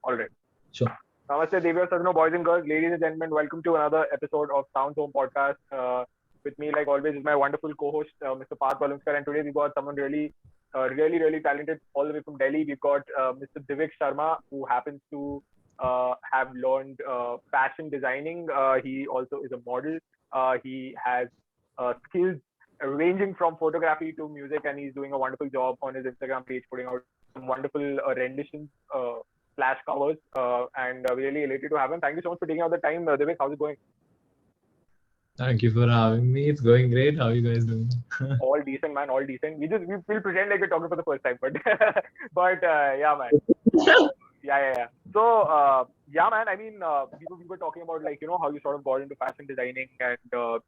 All right. Sure. Namaste, Divya Sharma, boys and girls, ladies and gentlemen. Welcome to another episode of Sound Home Podcast. With me, like always, is my wonderful co-host, Mr. Parth. And today we got someone really talented all the way from Delhi. We've got Mr. Divik Sharma, who happens to have learned fashion designing. He also is a model. He has skills ranging from photography to music, and he's doing a wonderful job on his Instagram page, putting out some wonderful renditions. Slash covers, and really elated to have him. Thank you so much for taking out the time, Divik. How's it going? Thank you for having me. It's going great. How are you guys doing? All decent, man. All decent. We'll pretend like we're talking for the first time, but yeah, man. Yeah. So yeah, man. I mean, we were talking about like how you sort of got into fashion designing and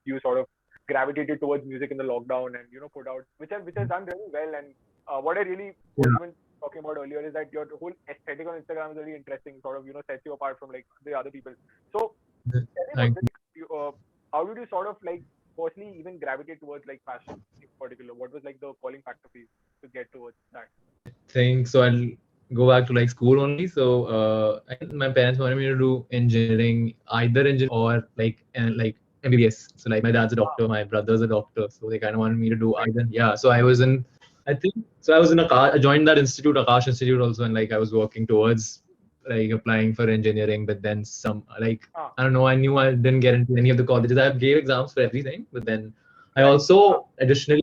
you sort of gravitated towards music in the lockdown and put out which has done really well. And what I really was Yeah. even talking about earlier is that your whole aesthetic on Instagram is really interesting. Sort of sets you apart from like the other people. So tell me about Thank this. How did you sort of like firstly even gravitate towards like fashion in particular? What was like the calling factor for you to get towards that? think so. I'll go back to like school only. So I think my parents wanted me to do engineering, either engineering or like MBBS. So like my dad's a Ah, doctor, my brother's a doctor, so they kind of wanted me to do right. either. Yeah. So I think so. I was in I joined that institute, Akash Institute also, and like I was working towards like applying for engineering, but then some like Ah, I don't know. I knew I didn't get into any of the colleges. I gave exams for everything, but then I right. Ah, also additionally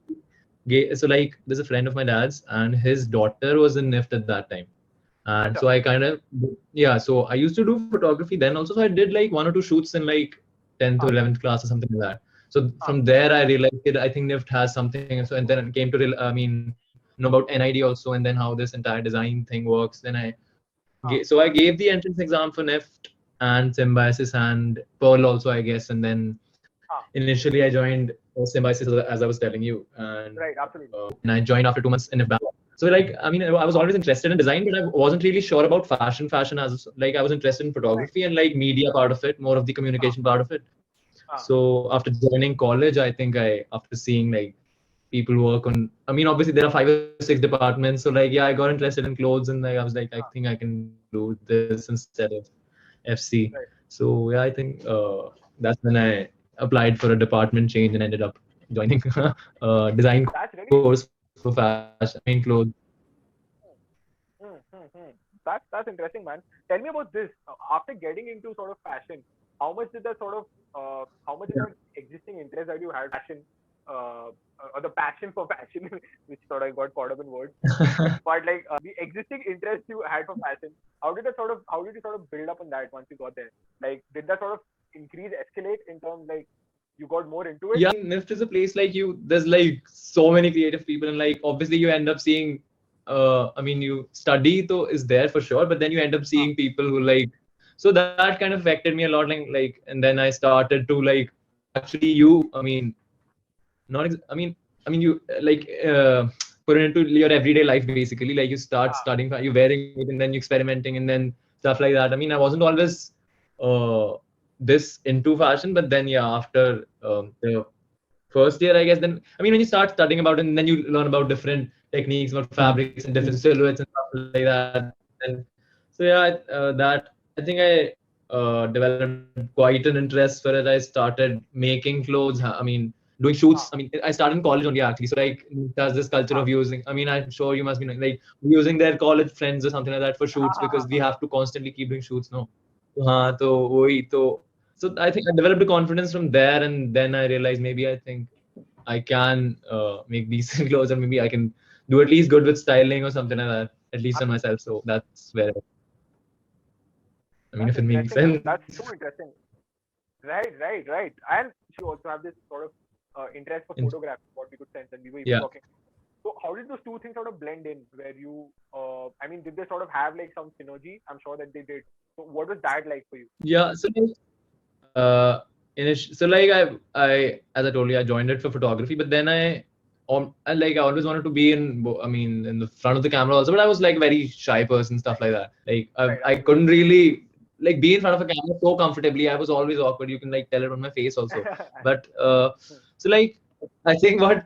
so like there's a friend of my dad's and his daughter was in NIFT at that time. And acha. so I kind of yeah, so I used to do photography then also. So I did like one or two shoots in like 10th or Ah, 11th class or something like that. So ah, from there I realized I think NIFT has something. So and then it came to I mean know about NID also and then how this entire design thing works. Then ah, so I gave the entrance exam for NIFT and Symbiosis and Pearl also I guess. And then ah. initially I joined Symbiosis as I was telling you, and Right. Absolutely. then I joined after 2 months in NIFT. So like I mean I was Ah, always interested in design, but I wasn't really sure about fashion as like I was interested in right. photography and like media part of it, more of the Ah, communication part of it. ah, So after joining college, I think I after seeing like people work on, I mean obviously there are 5 or 6 departments, so like yeah I got interested in clothes and like I was like I ah, think I can do this instead of FC. right. So yeah I think that's when I applied for a department change and ended up joining design That's course really for fashion, I mean clothes. Hmm, hmm, hmm. That's interesting, man. Tell me about this. After getting into sort of fashion, how much did that existing interest that you had fashion, or the passion for fashion, which sort of got caught up in words, but like the existing interest you had for fashion, how did you sort of build up on that once you got there? Like, did that sort of increase, escalate in terms like you got more into it? Yeah, I mean, NIFT is a place like there's like so many creative people, and like obviously you end up seeing, I mean, you study though is there for sure, but then you end up Ah, seeing people who like, so that kind of affected me a lot. Like, and then I started to like, actually, I mean, not, I mean, you put it into your everyday life basically. Like you start ah, studying, you're wearing it, and then you're experimenting, and then stuff like that. I mean, I wasn't always uh, this into fashion, but then yeah, after the first year, I guess, then I mean, when you start studying about it, and then you learn about different techniques, about fabrics and different silhouettes and stuff like that. And so yeah, I think I developed quite an interest for it. I started making clothes. I mean, doing shoots. ah, I mean, I started in college only actually. So like, there's this culture ah, of using. I mean, I'm sure you must be like using their college friends or something like that for shoots because we have to constantly keep doing shoots. No, हाँ तो वही तो so I think I developed a confidence from there, and then I realized maybe I think I can make decent clothes, or maybe I can do at least good with styling or something like that, at least on absolutely. myself. So that's where I mean, That's if it makes interesting, man. sense. That's so interesting. Right. And you also have this sort of interest for photography, what we could sense, and we were even Yeah, talking. So how did those two things sort of blend in? Where you, I mean, did they sort of have like some synergy? I'm sure that they did. So what was that like for you? yeah. So like, so like as I told you, I joined it for photography, but then I always wanted to be I mean in the front of the camera also, but I was like a very shy person, stuff Right, like that. Like right, I absolutely. couldn't really like be in front of a camera so comfortably. I was always awkward. You can like tell it on my face also. But so like I think what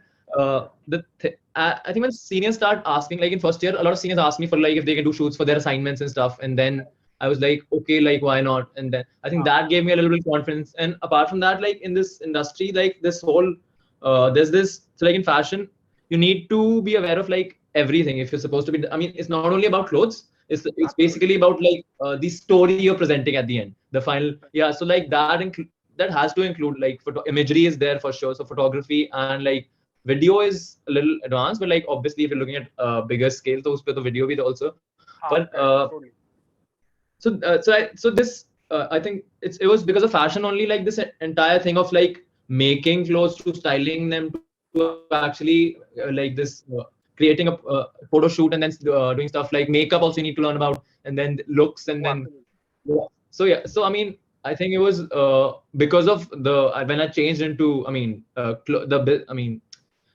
I think when seniors start asking, like in first year, a lot of seniors ask me for like if they can do shoots for their assignments and stuff, and then I was like, okay, like why not? And then I think that gave me a little bit confidence. And apart from that, like in this industry, like this whole there's this, so like in fashion, you need to be aware of like everything if you're supposed to be. I mean, it's not only about clothes. It's basically about like the story you're presenting at the end, the final. Yeah, so like that has to include like imagery is there for sure. So photography and like video is a little advanced, but like obviously if you're looking at bigger scale, so the video will also. But so this I think it was because of fashion only, like this entire thing of like making clothes to styling them to actually like this creating a photo shoot and then doing stuff like makeup also you need to learn about, and then looks, and then so I mean I think it was because of when I changed into I mean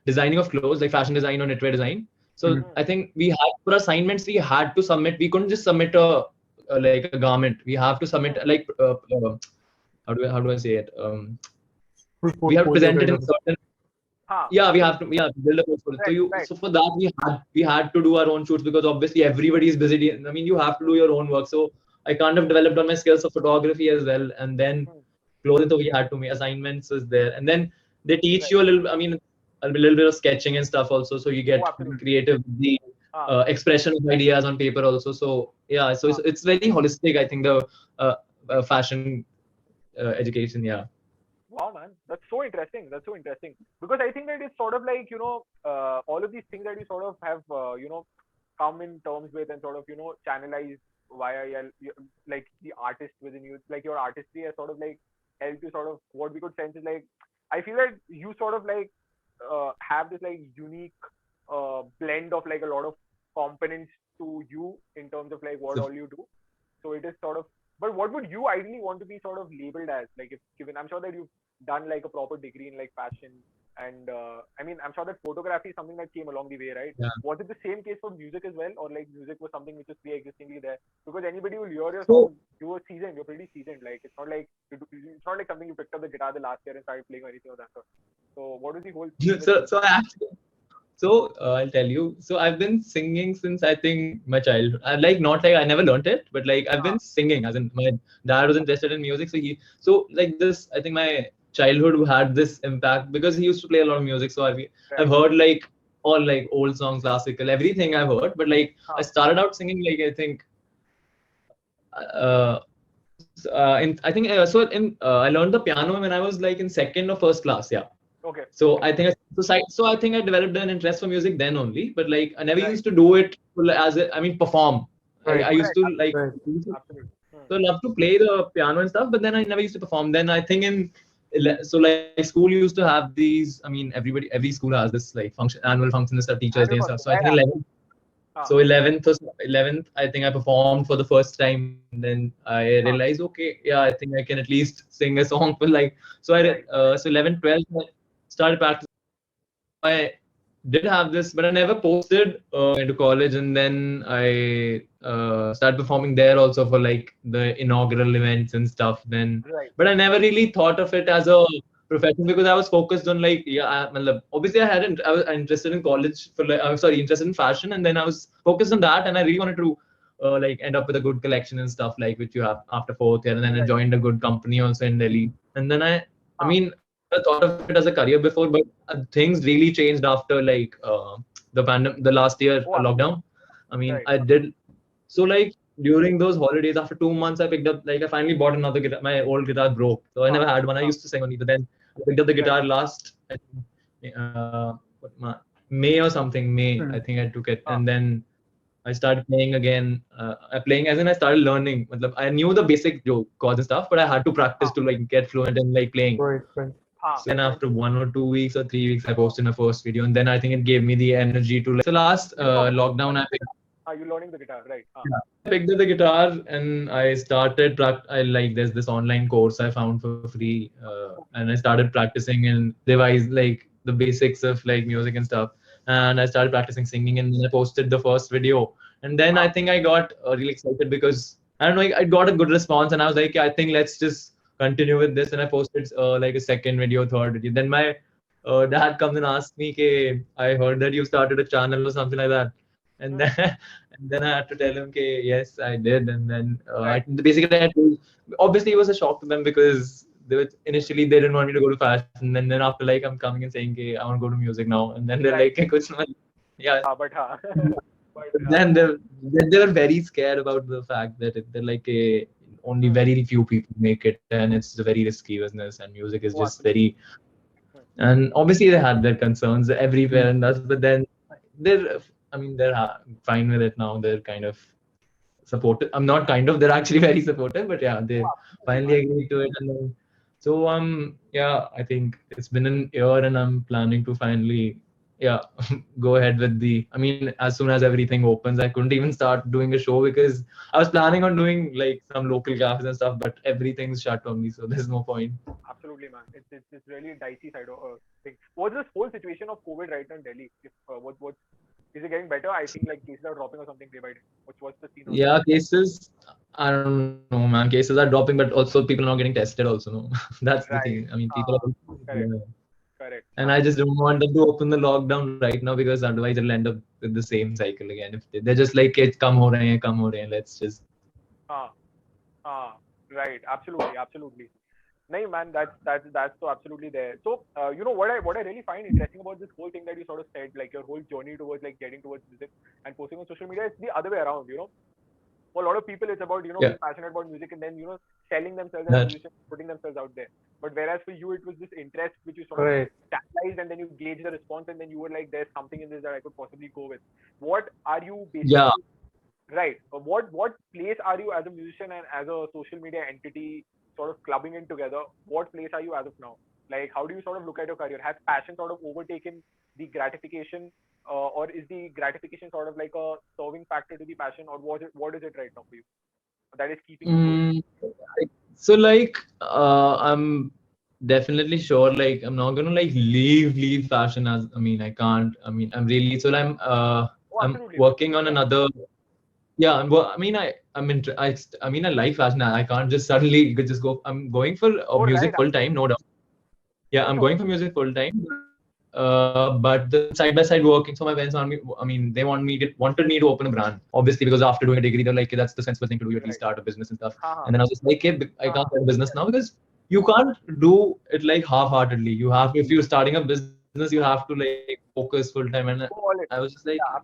designing of clothes, like fashion design or knitwear design. So I think we had for assignments we had to submit. We couldn't just submit like a garment. We have to submit like how do I say it? We have to present it in certain. Yeah, we have to build a portfolio. So for that we had to do our own shoots because obviously everybody is busy. I mean, you have to do your own work. So I kind of developed on my skills of photography as well, and then clothing. So we had to make assignments is there, and then they teach you a little. I mean, a little bit of sketching and stuff also. So you get creative, the expression of ideas on paper also. So yeah, so it's very holistic. I think the fashion education. Yeah. Wow, man, that's so interesting. That's so interesting because I think that it's sort of like all of these things that you sort of have come in terms with and sort of channelize via like the artist within you. Like your artistry has sort of like helped you sort of what we could sense is like I feel that you sort of like have this like unique blend of like a lot of components to you in terms of like what all you do. So it is sort of. But what would you ideally want to be sort of labeled as? Like, if given, I'm sure that you've done like a proper degree in like fashion, and I mean, I'm sure that photography is something that came along the way, right? Yeah. Was it the same case for music as well, or like music was something which was pre-existingly there? Because anybody will hear your song, you were seasoned, you're pretty seasoned. Like, it's not like something you picked up the guitar the last year and started playing or anything of that sort. So, what was the whole? So I'll tell you. So I've been singing since I think my childhood. I like not like I never learned it, but like I've been singing. As in my dad was interested in music, so like this. I think my childhood had this impact because he used to play a lot of music. So I've heard like all like old songs, classical, everything I've heard. But like I started out singing like I think I learned the piano when I was like in second or first class. Yeah. Okay. So I think I think I developed an interest for music then only, but like I never used to do it perform. I used to like so I love to play the piano and stuff, but then I never used to perform. Then I think so like school used to have these. I mean, every school has this like annual function and stuff, Teachers' Day and stuff. So I think 11th, I think I performed for the first time. Then I realized, okay, yeah, I think I can at least sing a song for like. So 11th, 12th, I started practicing. I did have this, but I never posted into college, and then I started performing there also for like the inaugural events and stuff. Then, but I never really thought of it as a profession because I was focused on like obviously I was interested in college for like interested in fashion, and then I was focused on that, and I really wanted to like end up with a good collection and stuff like which you have after fourth year, and then I joined a good company also in Delhi, and then I mean I never thought of it as a career before, but things really changed after like the last year lockdown. I mean I did so like during those holidays after 2 months I picked up like I finally bought another guitar. My old guitar broke, so I never had one. I used to sing only, but then I picked up the guitar last I think, May or something. I think I took it, and then I started playing again. Playing as in I started learning. I knew the basic chords and stuff, but I had to practice to like get fluent in like playing. Right. So then after 1 or 2 weeks or 3 weeks, I posted my first video, and then I think it gave me the energy to like. So last lockdown, I picked. Are you learning the guitar, right? I picked up the guitar and I started. I like there's this online course I found for free, and I started practicing and devise like the basics of like music and stuff. And I started practicing singing, and then I posted the first video. And then I think I got really excited because I don't know, I got a good response, and I was like, yeah, I think let's just continue with this. And I posted like a second video, third video. Then my dad comes and asks me, "Okay, I heard that you started a channel or something like that." And then and then I had to tell him, okay, yes, I did. And then Right. basically I told, obviously it was a shock to them because initially they didn't want me to go to fashion. And then after like I'm coming and saying, okay, I want to go to music now. And then they're like, Right. "Okay, kuch nahi." Yeah. But but But then they were very scared about the fact that they're like only hmm. very few people make it, and it's a very risky business, and music is Oh, just absolutely. very. Hmm. And obviously they had their concerns. Every parent does, but then they're. I mean, they're fine with it now. They're kind of supportive. I'm not kind of. They're actually very supportive. But yeah, Oh, they absolutely, finally man. agreed to it, and then so yeah, I think it's been an year, and I'm planning to finally yeah go ahead with the. I mean, as soon as everything opens, I couldn't even start doing a show because I was planning on doing like some local cafes and stuff, but everything's shut on me, so there's no point. Absolutely, man. It's really a dicey side of thing. What's this whole situation of COVID right now in Delhi? If what is it getting better? I think like cases are dropping or something day by day. What's the scene on that? Yeah, cases. I don't know, man. Cases are dropping, but also people are not getting tested. Also, no, that's the thing. I Right. mean, people are. Correct. Yeah. Correct. And I just don't want them to open the lockdown right now because otherwise it'll end up with the same cycle again. If they're just like, "Kids, come ho rahe hain, let's just." Ah. Ah. Right. Absolutely. Absolutely. No, man, that's so absolutely there. So, what I really find interesting about this whole thing that you sort of said, like your whole journey towards like getting towards music and posting on social media, it's the other way around. For a lot of people, it's about Yeah, being passionate about music and then selling themselves as a that. musician, putting themselves out there. But whereas for you, it was this interest which you sort of Right. catalyzed and then you gauge the response and then you were like, there's something in this that I could possibly go with. What are you Yeah. basically right? What place are you as a musician and as a social media entity sort of clubbing in together? What place are you as of now? Like, how do you sort of look at your career? Has passion sort of overtaken the gratification, or is the gratification sort of like a serving factor to the passion, or was it what is it right now for you that is keeping you going? Mm, so like, I'm definitely sure. Like, I'm not gonna like leave fashion as. I mean, I can't. I mean, I'm really. So Oh, I'm absolutely, man. working on Yeah. another. Yeah, I mean, I mean, I like fashion. I can't just suddenly just go. I'm going for Oh, right. music full time, Absolutely. no doubt. Yeah, For I'm sure. going for music full time. But then side by side working, so my parents want me. I mean, they wanted me to open a brand. Obviously, because after doing a degree, they're like, "Okay, that's the sensible thing to do. You at least Right. start a business and stuff." Ha ha. And then I was just like, "Okay, I can't start a business Right. now because you can't do it like half-heartedly. You have, if you're starting a business, you have to like focus full time." And I Go was just all in. like, Yeah.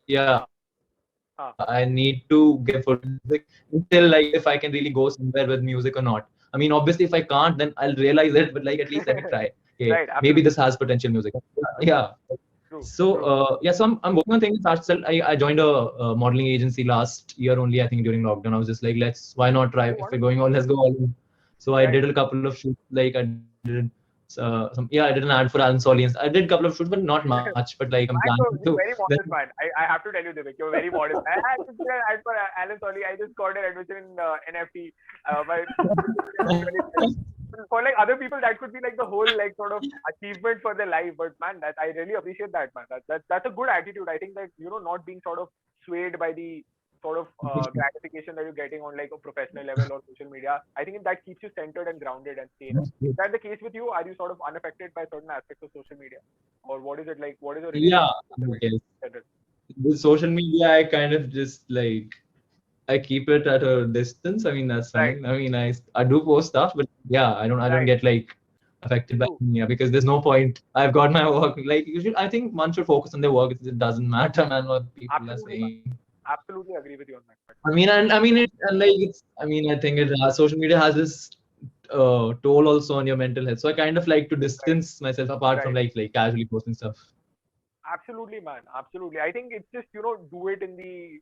"Yeah, Absolutely. I need Ha. to give full time to music until like if I can really go somewhere with music or not." I mean, obviously, if I can't, then I'll realize it. But like, at least let me try. Okay, Right. maybe this Absolutely. has potential music. Yeah. True. So True. yeah, so I'm working on things. I joined a modeling agency last year only. I think during lockdown, I was just like, why not try? Oh, If we're wonderful. going all, let's go all in. So I Right. did a couple of shoots. Like I did I did an ad for Alan Solly. I did a couple of shoots, but not much. But like I'm planning Man, to. you're very Then modest, man. I have to tell you, Divik, you're very modest. I just did an ad for Alan Solly. I just got an admission in NFT. But really for like other people, that could be like the whole like sort of achievement for their life. But man, that I really appreciate that, man. That's a good attitude. I think that not being sort of swayed by the sort of gratification that you're getting on like a professional level or social media. I think that keeps you centered and grounded and sane. Is that the case with you? Are you sort of unaffected by certain aspects of social media? Or what is it like? What is your yeah, relationship with I social media? guess in general? with social media, I kind of just like I keep it at a distance. I mean, that's Right, fine. I mean, I do post stuff, but yeah, I don't right. get like affected by True. yeah because there's no point. I've got my work. Like you should, I think one should focus on their work. It doesn't matter, man, what people are Absolutely, man. saying. Absolutely agree with you on that. I mean it and like it's. I mean, I think it has social media has this toll also on your mental health. So I kind of like to Right, distance myself apart from right. like casually posting stuff. Absolutely, man. Absolutely. I think it's just, do it in the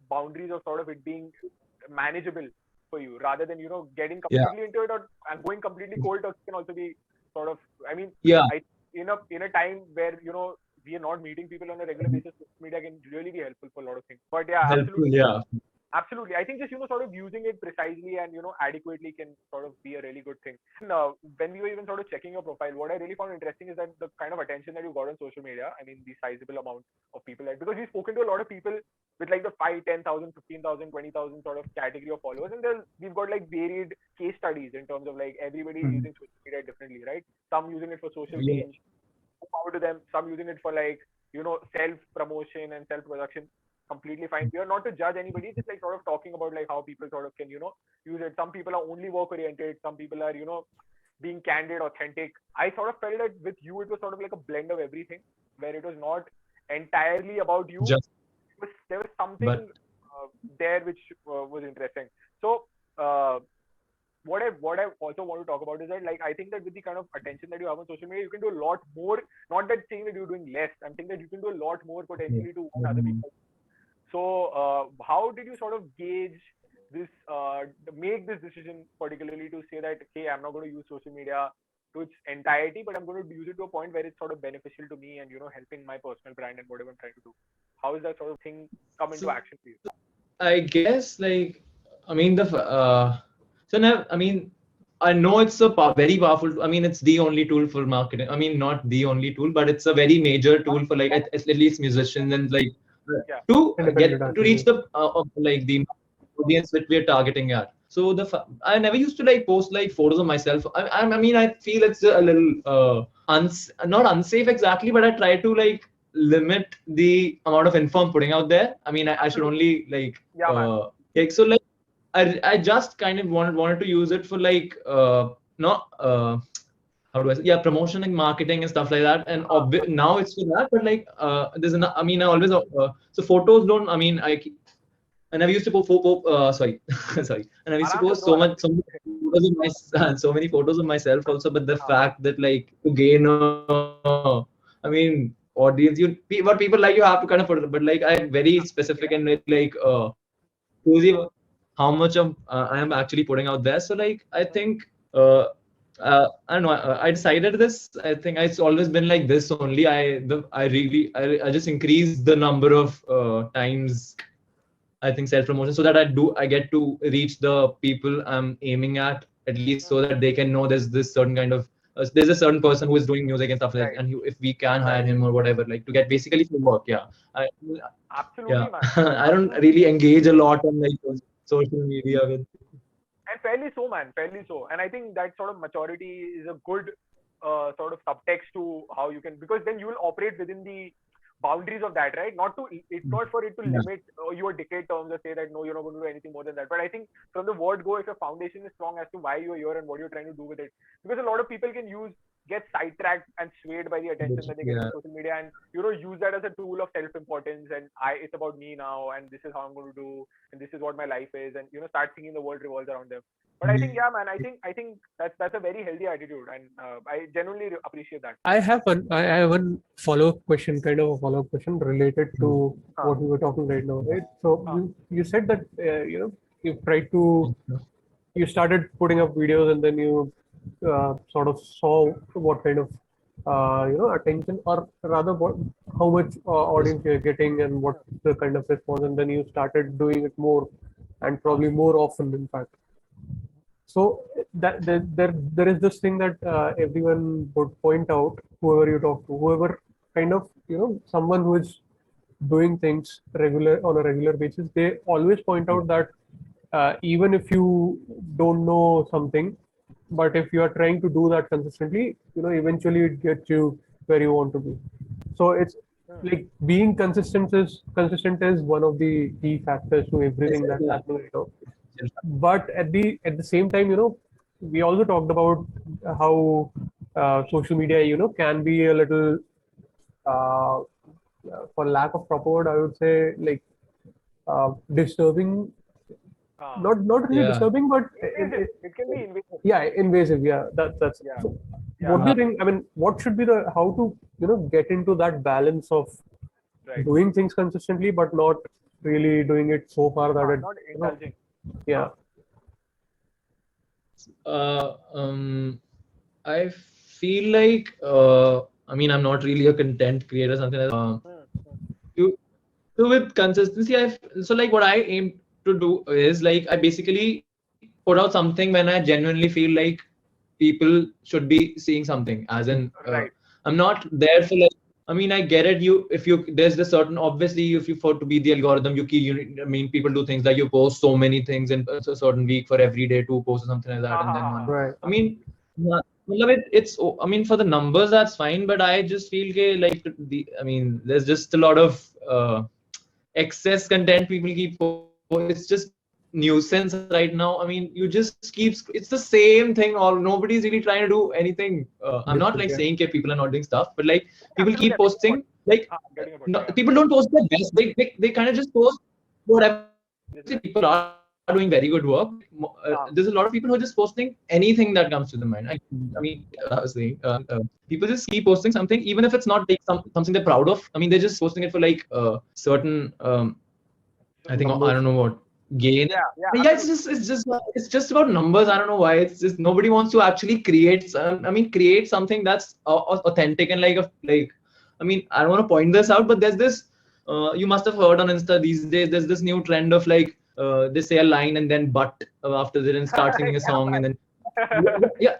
boundaries of sort of it being manageable for you rather than, getting Yeah, completely into it or and going completely cold turkey can also be sort of, I mean, yeah, I in a time where, we are not meeting people on a regular basis, social media can really be helpful for a lot of things. But yeah, helpful. absolutely. Yeah, Absolutely. I think just, sort of using it precisely and, adequately can sort of be a really good thing. And, when we were even sort of checking your profile, what I really found interesting is that the kind of attention that you got on social media, I mean, the sizable amount of people because we've spoken to a lot of people with like the 5, 10,000, 15,000, 20,000 sort of category of followers. And then we've got like varied case studies in terms of like everybody is using social media differently, right? Some using it for social yeah. change, power to them. Some using it for like self-promotion and self-production, completely fine. We are not to judge anybody, just like sort of talking about like how people sort of can, use it. Some people are only work-oriented, some people are, being candid, authentic. I sort of felt that with you, it was sort of like a blend of everything, where it was not entirely about you. Just, There was something but there which was interesting. So, what I also want to talk about is that, like, I think that with the kind of attention that you have on social media, you can do a lot more. Not that saying that you're doing less. I'm saying that you can do a lot more potentially to what other people. So, how did you sort of gauge this, make this decision particularly to say that, okay, I'm not going to use social media to its entirety, but I'm going to use it to a point where it's sort of beneficial to me and helping my personal brand and whatever I'm trying to do. How is that sort of thing come into so action for you? I guess like I mean so now I mean I know it's a very powerful. I mean it's the only tool for marketing. I mean not the only tool, but it's a very major tool for like at least musicians and like Yeah. to Independent get to artists. reach the like the audience that we're targeting at. So I never used to like post like photos of myself. I mean I feel it's a little not unsafe exactly, but I try to like limit the amount of info I'm putting out there. I mean I should only like Yeah, man. so like I just kind of wanted to use it for like not how do I say, yeah, promotion and marketing and stuff like that. And now it's for that, but like there's an I mean I always so photos don't I mean and I've used to post sorry sorry, and I used to Aram se post bro, aram se. so many photos of my so many photos of myself also. But the हाँ, fact that like to gain I mean audience, what people like, you have to kind of put it. But like I'm very specific and like choosy how much of I am actually putting out there. So like I think I don't know. I decided this. I think it's always been like this only. I just increased the number of times I think self promotion, so that I get to reach the people I'm aiming at least, so that they can know there's this certain kind of there's a certain person who is doing music and stuff like that, right, and if we can hire him or whatever, like to get basically full work. Yeah, I, absolutely, yeah. man. I don't Absolutely. really engage a lot on like social media with. And fairly so, man, fairly so. And I think that sort of maturity is a good sort of subtext to how you can, because then you will operate within the boundaries of that, right? Not to, it's not for it to Yeah. limit you or dictate terms or say that no, you're not going to do anything more than that. But I think from the word go, if your foundation is strong as to why you're here and what you're trying to do with it, because a lot of people can get sidetracked and swayed by the attention that they get Yeah. on social media, and use that as a tool of self-importance, and it's about me now, and this is how I'm going to do, and this is what my life is, and start thinking the world revolves around them. But I think, yeah, man, I think that's a very healthy attitude, and I genuinely appreciate that. I have one follow-up question, kind of a follow-up question related to what we were talking right now, right? So you said that you tried to you started putting up videos, and then you sort of saw what kind of attention, or rather how much audience you're getting and what the kind of response, and then you started doing it more and probably more often, in fact. So that there is this thing that everyone would point out, whoever you talk to, whoever kind of someone who is doing things on a regular basis, they always point out that even if you don't know something, but if you are trying to do that consistently, eventually it gets you where you want to be. So it's like being consistent is one of the key factors to everything that's happening right now. But at the same time, we also talked about how social media, can be a little, uh, for lack of proper word, I would say, like disturbing. Not really Yeah. disturbing, but It can be invasive. yeah, invasive. Yeah, that's. Yeah. So, Yeah. what do you think? I mean, what should be how to get into that balance of Right. doing things consistently, but not really doing it so far that it Not indulging. yeah. I feel like I mean I'm not really a content creator, something like that. To, so with consistency, so like what I aim to do is like I basically put out something when I genuinely feel like people should be seeing something. As in, Right. I'm not there for like. I mean, I get it. There's the certain, obviously, if you for to be the algorithm, I mean, people do things like you post so many things in a certain week for every day, 2 posts or something like that, and then one. Right. I mean, it's I mean, for the numbers that's fine, but I just feel like I mean, there's just a lot of excess content people keep. It's just nuisance right now. I mean, you just keep. It's the same thing. All nobody's really trying to do anything. I'm not like saying people are not doing stuff, but like people keep posting. Like people don't post their best. They kind of just post whatever. Obviously, people are doing very good work. There's a lot of people who are just posting anything that comes to their mind. I mean, I was saying, people just keep posting something, even if it's not like something they're proud of. I mean, they're just posting it for like certain, I think, I don't know what gain. Yeah, it's just about numbers. I don't know why. It's just nobody wants to actually create. Create something that's authentic and like. I mean, I don't want to point this out, but there's this. You must have heard on Insta these days. There's this new trend of like they say a line and then but after they then start singing a song and then yeah.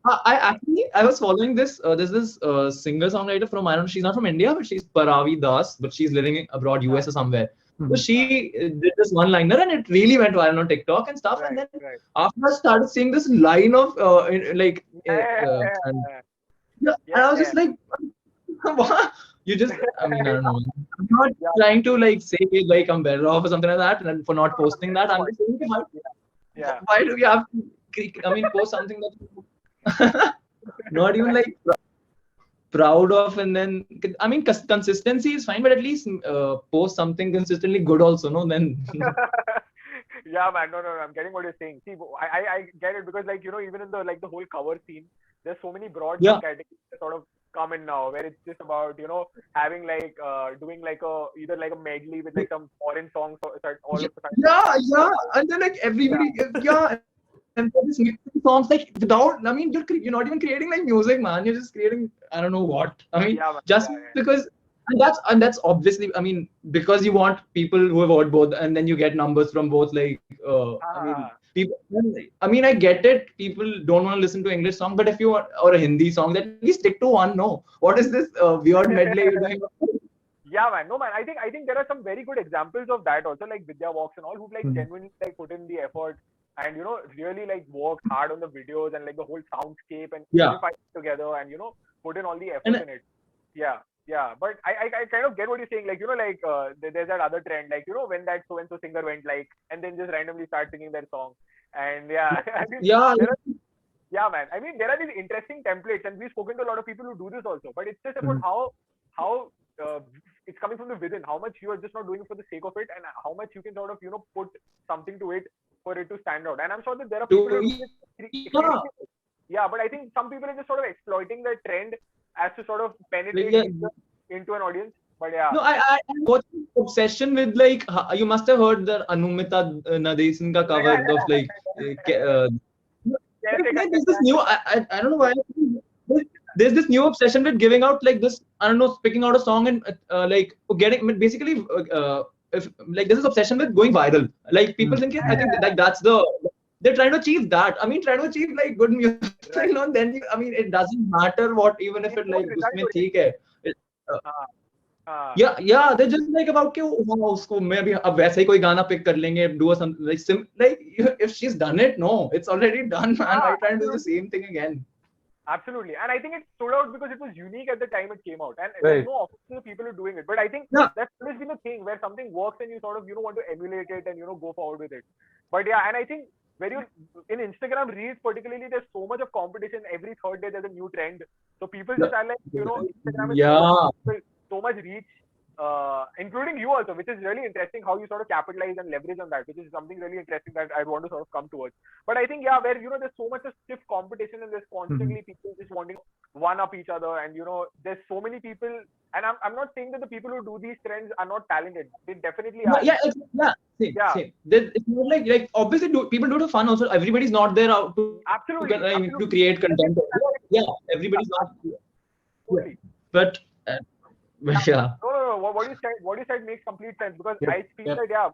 I was following this. There's this singer-songwriter from, I don't know, she's not from India, but she's Paravi Das, but she's living abroad, US or somewhere. So she did this one-liner and it really went viral on TikTok and stuff. And then after I started seeing this line of and I was just like, what? You just, I mean, I don't know. I'm not trying to like say like I'm better off or something like that, and for not posting that. I'm just saying, why do we have to, post something that not even like proud of, and then I mean, consistency is fine, but at least post something consistently good also, no? Then. Yeah, man. No. I'm getting what you're saying. See, I get it because even in the whole cover scene, there's so many broad categories that sort of come in now, where it's just about having doing either like a medley with like some foreign songs or all of the time. Yeah, and then like everybody, and there's songs like without. I mean, you're not even creating like music, man. You're just creating I don't know what. I mean, because. And that's obviously, I mean, because you want people who have heard both, and then you get numbers from both. Like, people. I mean, I get it. People don't want to listen to English song, but if you want or a Hindi song, at least stick to one. No, what is this weird medley you're doing? Yeah, man. No, man. I think there are some very good examples of that also, like Vidya Walks and all, who've like genuinely like put in the effort and really like worked hard on the videos and like the whole soundscape and unified together and put in all the effort in it. Yeah, but I kind of get what you're saying. Like, there's that other trend, like, when that so-and-so singer went like, and then just randomly start singing their song. And yeah, I mean, man. I mean, there are these interesting templates, and we've spoken to a lot of people who do this also. But it's just about how it's coming from the within, how much you are just not doing it for the sake of it, and how much you can sort of, put something to it for it to stand out. And I'm sure that there are people who do this. Yeah, but I think some people are just sort of exploiting the trend as to sort of penetrate into an audience. But yeah. No, I got an obsession with like, you must have heard the Anumita Nadesan ka cover of like, there's this new, I don't know why, there's this new obsession with giving out like this, I don't know, picking out a song and like getting, basically, if like there's this obsession with going viral. Like people think, I think like that's they're trying to achieve that. I mean, trying to achieve like good music. Then I mean, it doesn't matter what, even if it like usme theek hai. Yeah, they're just like about usko maybe ab waisa hi koi gana pick kar lenge, do something like if she's done it, no, it's already done, man. Why trying to do the same thing again? Absolutely, and I think it stood out because it was unique at the time it came out, and there's no official people who are doing it. But I think that's always been a thing where something works and you sort of want to emulate it and go forward with it. But yeah, and I think in Instagram Reels particularly, there's so much of competition. Every third day there's a new trend. So people just are like, Instagram is so much reach, including you also, which is really interesting how you sort of capitalize and leverage on that, which is something really interesting that I'd want to sort of come towards. But I think, where, there's so much of stiff competition and there's constantly people just wanting to one up each other. And, there's so many people, and I'm not saying that the people who do these trends are not talented. They definitely are. Same. It's not like obviously people do it for fun also. Everybody's not there out to create content. Yeah, everybody's not. Totally. But yeah. No. What you said makes complete sense, because I feel that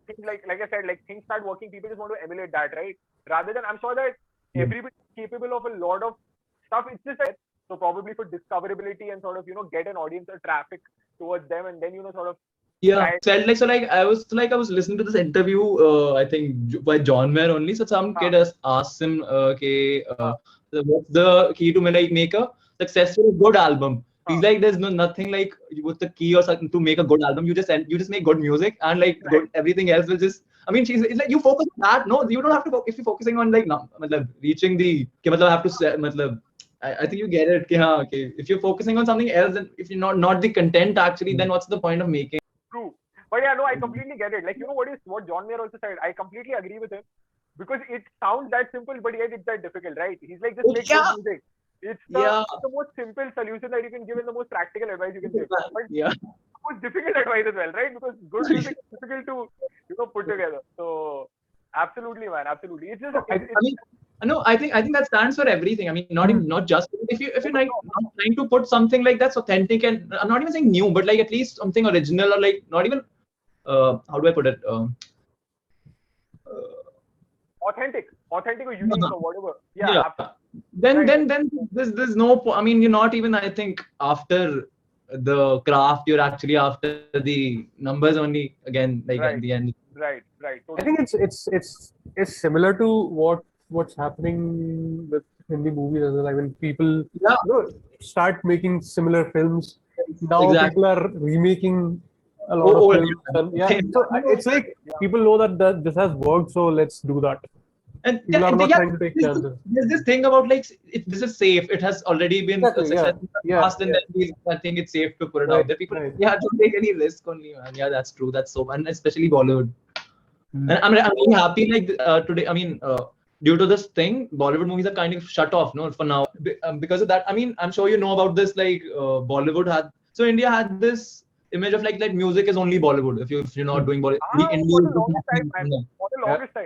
things like I said, like things start working, people just want to emulate that, right? Rather than, I'm sure that everybody is capable of a lot of stuff. It's just that, so probably for discoverability and sort of get an audience or traffic towards them, and then sort of felt like I was listening to this interview I think by John Mayer only. So some kid has asked him what's the key to like make a successful good album. He's like, there's nothing like with the key or something to make a good album. You just make good music and like good everything else will just. I mean, it's like you focus on that. No, you don't have to. If you're focusing on like reaching the, have to say, I think you get it. Okay. If you're focusing on something else, and if you're not the content actually, then what's the point of making? True. But yeah, no, I completely get it. Like, what John Mayer also said. I completely agree with him because it sounds that simple, but yet it's that difficult, right? He's like, just make good music. It's the most simple solution that you can give and the most practical advice you can give. But the most difficult advice as well, right? Because good music is difficult to put together. So absolutely, man, absolutely. It's just no, I think that stands for everything. I mean, not just if you're like not trying to put something like that's authentic, and I'm not even saying new, but like at least something original, or like not even how do I put it? Authentic or unique or whatever. Yeah. Then there's no. I mean, you're not even. I think after the craft, you're actually after the numbers only. Again, like at the end. Right. Totally. I think it's similar to what's happening with Hindi movies as well. I mean, people start making similar films. Now people are remaking a lot of films. And, so it's like people know that this has worked, so let's do that. And people are not trying to take chances. There's this thing about like this is safe. It has already been a success in the past, and then I think it's safe to put it out there. People, don't take any risk only, man. Yeah, that's true. That's so, and especially Bollywood. And I'm really happy like today. I mean, due to this thing, Bollywood movies are kind of shut off, no, for now because of that. I mean, I'm sure you know about this. Like Bollywood had India had this image of like music is only Bollywood. If you're not doing Bollywood, for the longest time.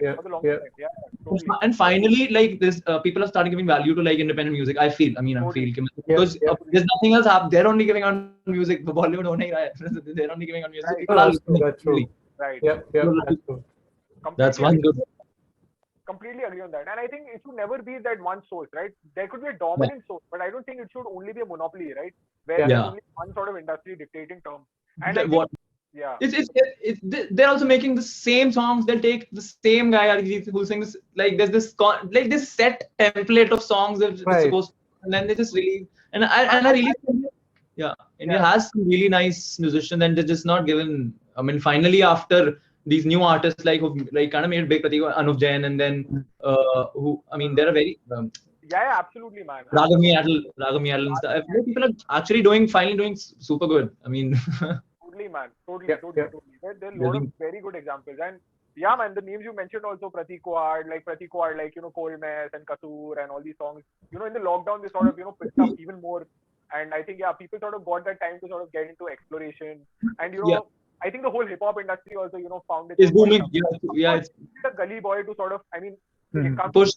Totally. And finally, like this, people are starting giving value to like independent music. I feel because there's nothing else happening. They're only giving on music. Bollywood only, right? They're only giving on music. People are that's true. Right. Yeah, that's true. That's one good. Completely agree on that. And I think it should never be that one source, right? There could be a dominant source, but I don't think it should only be a monopoly, right? Where there's only one sort of industry dictating terms. And it's they're also making the same songs. They'll take the same guy who'll sing this. Like there's this this set template of songs that it's supposed to, and then they just release. And I really India has some really nice musicians, and they're just not given. I mean, finally after these new artists who kind of made big, Anuv Jain, and then who, I mean, they're a very absolutely, man. Ragam Yadal and stuff. People are actually finally doing super good. I mean, totally, man. Totally. There are a lot of very good examples, and yeah, man. The names you mentioned also, Pratik Ward, Kolmes and Kasoor and all these songs. In the lockdown, they sort of picked up even more, and I think people sort of got that time to sort of get into exploration, and I think the whole hip hop industry also, found it. It's booming. It's a gully boy to sort of, I mean, push.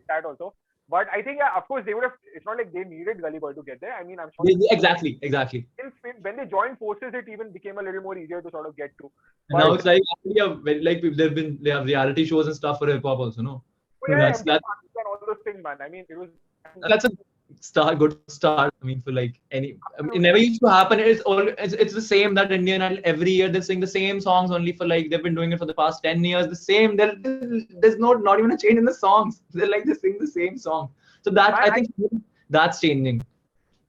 That also. But I think, of course, they would have. It's not like they needed Gully Boy to get there. I mean, I'm sure. Exactly. When they joined forces, it even became a little more easier to sort of get to. But now it's like they have reality shows and stuff for hip hop also, no? That's all those things, man. I mean, it was. That's a good start. I mean, for like it never used to happen. It's the same that Indian Idol every year they sing the same songs only for like they've been doing it for the past 10 years. The same. There's not even a change in the songs. They sing the same song. So that I think that's changing.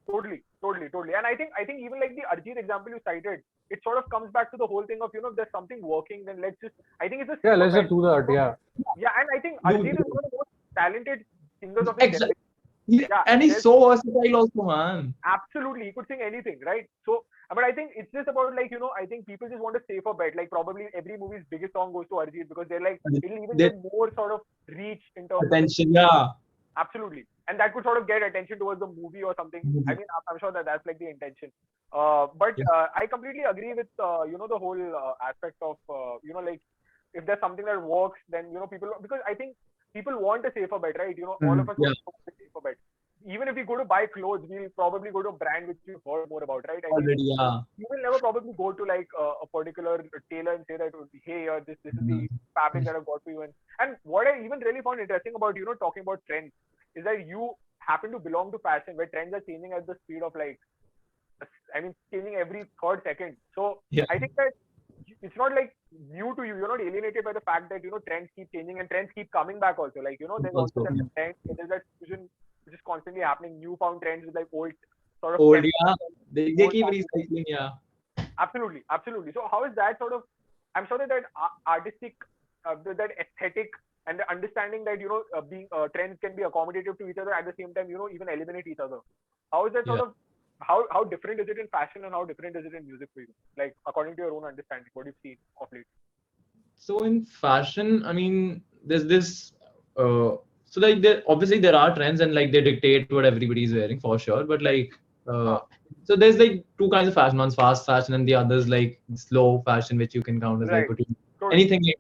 Totally. And I think even like the Arjit example you cited, it sort of comes back to the whole thing of if there's something working, then let's just. I think it's a let's just do that. Yeah, and I think Arjit is one of the most talented singers of his generation. And he's so versatile also, man. Absolutely, he could sing anything, right? So, but I think it's just about like I think people just want a safer bet. Like probably every movie's biggest song goes to Arjit because they're like it'll even get more sort of reach in terms attention. Absolutely, and that could sort of get attention towards the movie or something. I mean, I'm sure that's like the intention. But I completely agree with the whole aspect of like if there's something that works, then people, because I think people want a safer bet, right? All of us want a safer bet. Even if we go to buy clothes, we'll probably go to a brand which you've heard more about, right? You will never probably go to like a particular tailor and say that, hey, this is the fabric that I've got for you. And what I even really found interesting about, talking about trends is that you happen to belong to fashion where trends are changing at the speed of changing every third second. So I think that it's not like new to you. You're not alienated by the fact that trends keep changing and trends keep coming back also. Like there's also that trend, there's that fusion which is constantly happening. Newfound trends with like old sort of old, yeah. They keep recycling, yeah. Absolutely. So how is that sort of? I'm sure that artistic, that aesthetic, and the understanding that being trends can be accommodative to each other at the same time, even eliminate each other. How is that sort of? How different is it in fashion and how different is it in music for you? Like according to your own understanding, what you've seen of late. So in fashion, I mean, there's this. So like, obviously there are trends and like they dictate what everybody's wearing for sure. But like, so there's like two kinds of fashion. One's fast fashion and the other's like slow fashion, which you can count as like anything like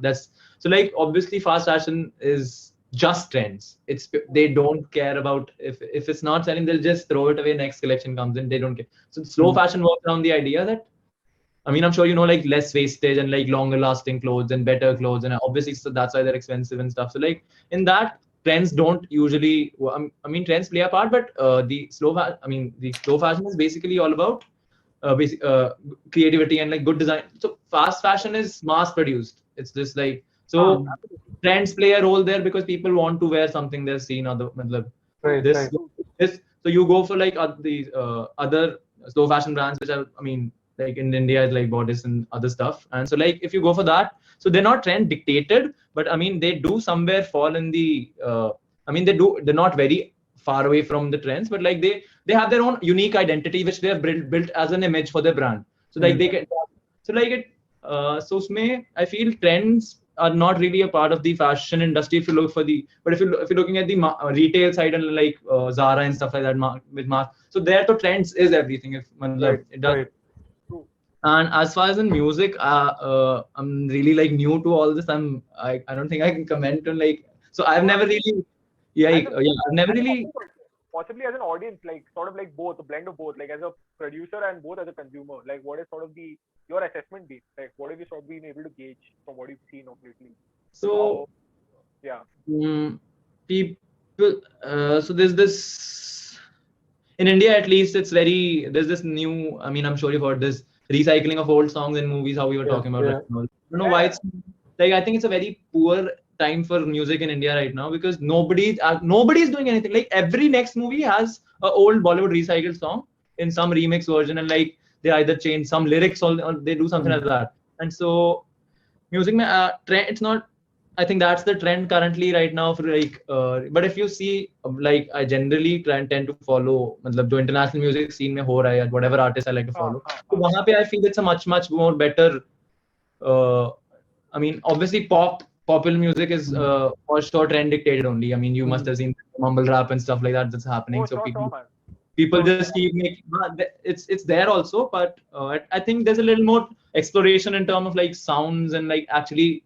that's so like obviously fast fashion is just trends. They don't care about if it's not selling, they'll just throw it away. Next collection comes in, they don't care. So slow fashion works around the idea that, I mean, I'm sure like less wastage and like longer lasting clothes and better clothes, and obviously so that's why they're expensive and stuff. So like in that, trends don't usually. I mean, trends play a part, but the slow fashion is basically all about creativity and like good design. So fast fashion is mass produced. It's just like trends play a role there because people want to wear something they've seen other. This. So you go for like the other slow fashion brands, which are, I mean, like in India, it's like bodice and other stuff. And so like if you go for that, so they're not trend dictated, but I mean they do somewhere fall in the. They're not very far away from the trends, but like they have their own unique identity which they have built as an image for their brand. So like they can. So like it. So usme, I feel trends are not really a part of the fashion industry if you look for but if you're looking at the retail side and like Zara and stuff like that with mass, so there the trends is everything. If it does. And as far as in music, I'm really like new to all this. I don't think I can comment on like. So I've never really, I've never really. Possibly as an audience, like sort of like both, a blend of both, like as a producer and both as a consumer. Like what is sort of your assessment been? Like what have you sort of been able to gauge from what you've seen of lately? So people. So there's this. In India, at least, there's this new. I mean, I'm sure you've heard this recycling of old songs in movies. How we were talking about right now. I don't know why it's like. I think it's a very poor time for music in India right now because nobody's doing anything. Like every next movie has an old Bollywood recycled song in some remix version, and like they either change some lyrics or they do something like that. And so, music, trend. It's not. I think that's the trend currently right now for like. But if you see, like I generally tend to follow, मतलब जो international music scene में हो रहा है, whatever artist I like to follow. So वहाँ पे I feel it's a much more better. I mean, obviously popular music is for sure trend dictated only. I mean, you must have seen mumble rap and stuff like that that's happening. So people just keep making. It's there also, but I think there's a little more exploration in terms of like sounds and like actually.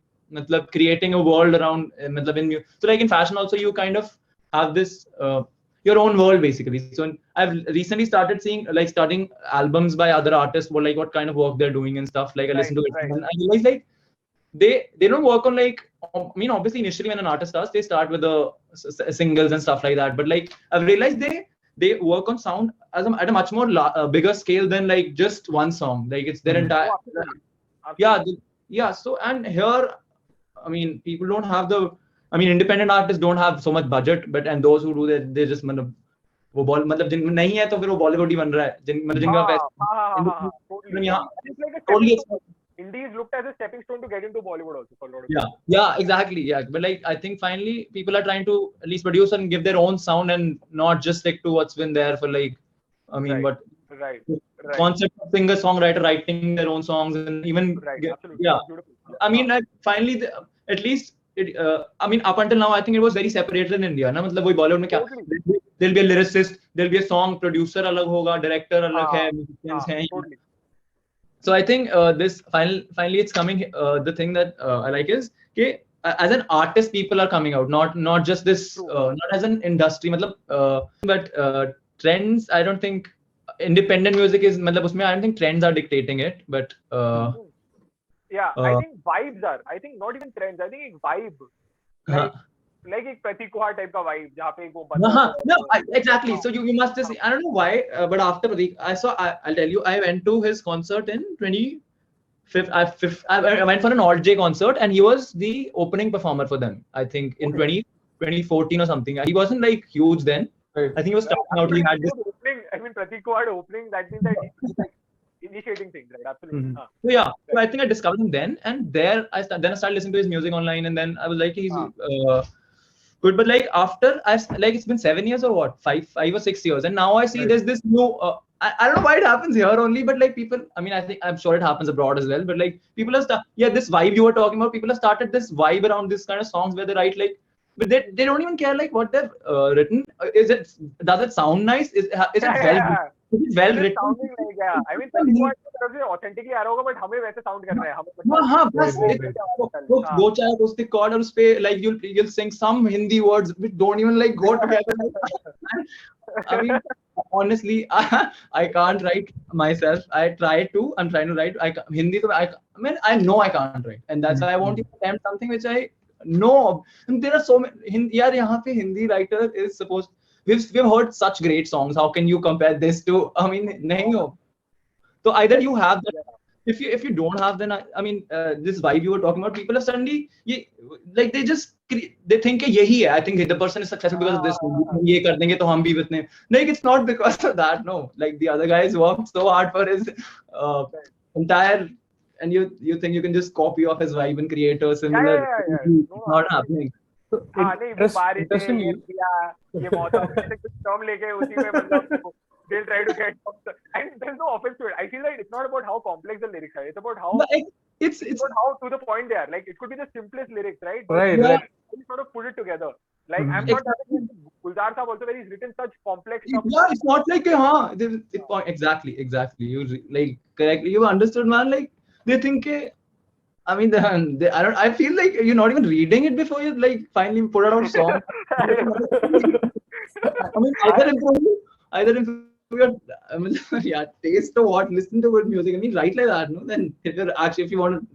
Creating a world around so like in fashion also you kind of have this your own world basically. So I've recently started studying albums by other artists, what kind of work they're doing and stuff. Like I listen to it and I realize like they don't work on like, I mean obviously initially when an artist starts they start with the singles and stuff like that, but like I've realized they work on sound at a much more bigger scale than like just one song. Like it's their entire so and here I mean, people don't have independent artists don't have so much budget, and those who do that, they just वो ball मतलब जिन नहीं है तो फिर वो बॉलीवुड ही बन रहा है जिनका पैसा Indies looked as a stepping stone to get into Bollywood also for a lot of people. Exactly. But like I think finally people are trying to at least produce and give their own sound and not just stick to what's been there for like concept of singer-songwriter writing their own songs and even I mean like finally at least I mean up until now I think it was very separated in India ना मतलब वही Bollywood में क्या there'll be a lyricist, there'll be a song producer अलग होगा, director अलग है, musicians हैं. So I think this finally it's coming. The thing that I like is that as an artist people are coming out, not just this not as an industry but trends. I don't think independent music is I don't think trends are dictating it, but I think vibes are. I think not even trends. I think it's vibe. Like a Pratik Kuhar type का vibe जहाँ पे वो exactly. So you must just I don't know why, but after Pratik, I'll tell you, I went to his concert in 2015 I went for an Alt J concert, and he was the opening performer for them. I think in 2014 or something. He wasn't like huge then. Right. I think he was starting out. He had this. Opening, I mean, Pratik Kuwad opening, that means that he's like initiating things, right? Absolutely. So yeah, so I think I discovered him then, and then I started listening to his music online, and then I was like, he's good. But like after it's been 7 years or what, five or 6 years, and now I see there's this new. I don't know why it happens here only, but like people, I mean, I'm sure it happens abroad as well, but like people are this vibe you were talking about, people have started this vibe around this kind of songs where they write like, but they don't even care like what they've written. Does it sound nice? Is it well written? Sounding like, I mean, Pratik Kuwad authentically आ रहा होगा, but हमें वैसे sound कर रहा है, हाँ बस दो चार उसके chord और उस पे like you'll sing some Hindi words which don't even like go together. I mean, honestly, I can't write myself. I'm trying to write. Hindi, I mean, I know I can't write, and that's why I won't even attempt something which I know. And there are so many. यार यहाँ पे Hindi writer is supposed. We've heard such great songs. How can you compare this to? I mean, नहीं हो. So either you have that. If you don't have, then I mean, this vibe you were talking about, people are suddenly like they just they think यही है. I think the person is successful because of this. ये कर देंगे तो हम भी इतने. Like it's not because of that. No, like the other guys worked so hard for his entire, and you think you can just copy off his vibe and create a similar. It's not happening. Interestingly, ये मौसम कुछ term लेके उसी में मतलब they'll try to get, and there's no offense to it. I feel like it's not about how complex the lyrics are. It's about how it's about how to the point they are. Like it could be the simplest lyrics, right? But right. You sort of put it together. Like I'm not talking Gulzar Saab also, where he's written such complex stuff. Yeah, it's not like exactly. You like correctly. You understood, man. Like they think. I mean, I feel like you're not even reading it before you like finally put out a song. I mean, either improve your taste or what, listen to good music. I mean, write like that, no? Then if you want to,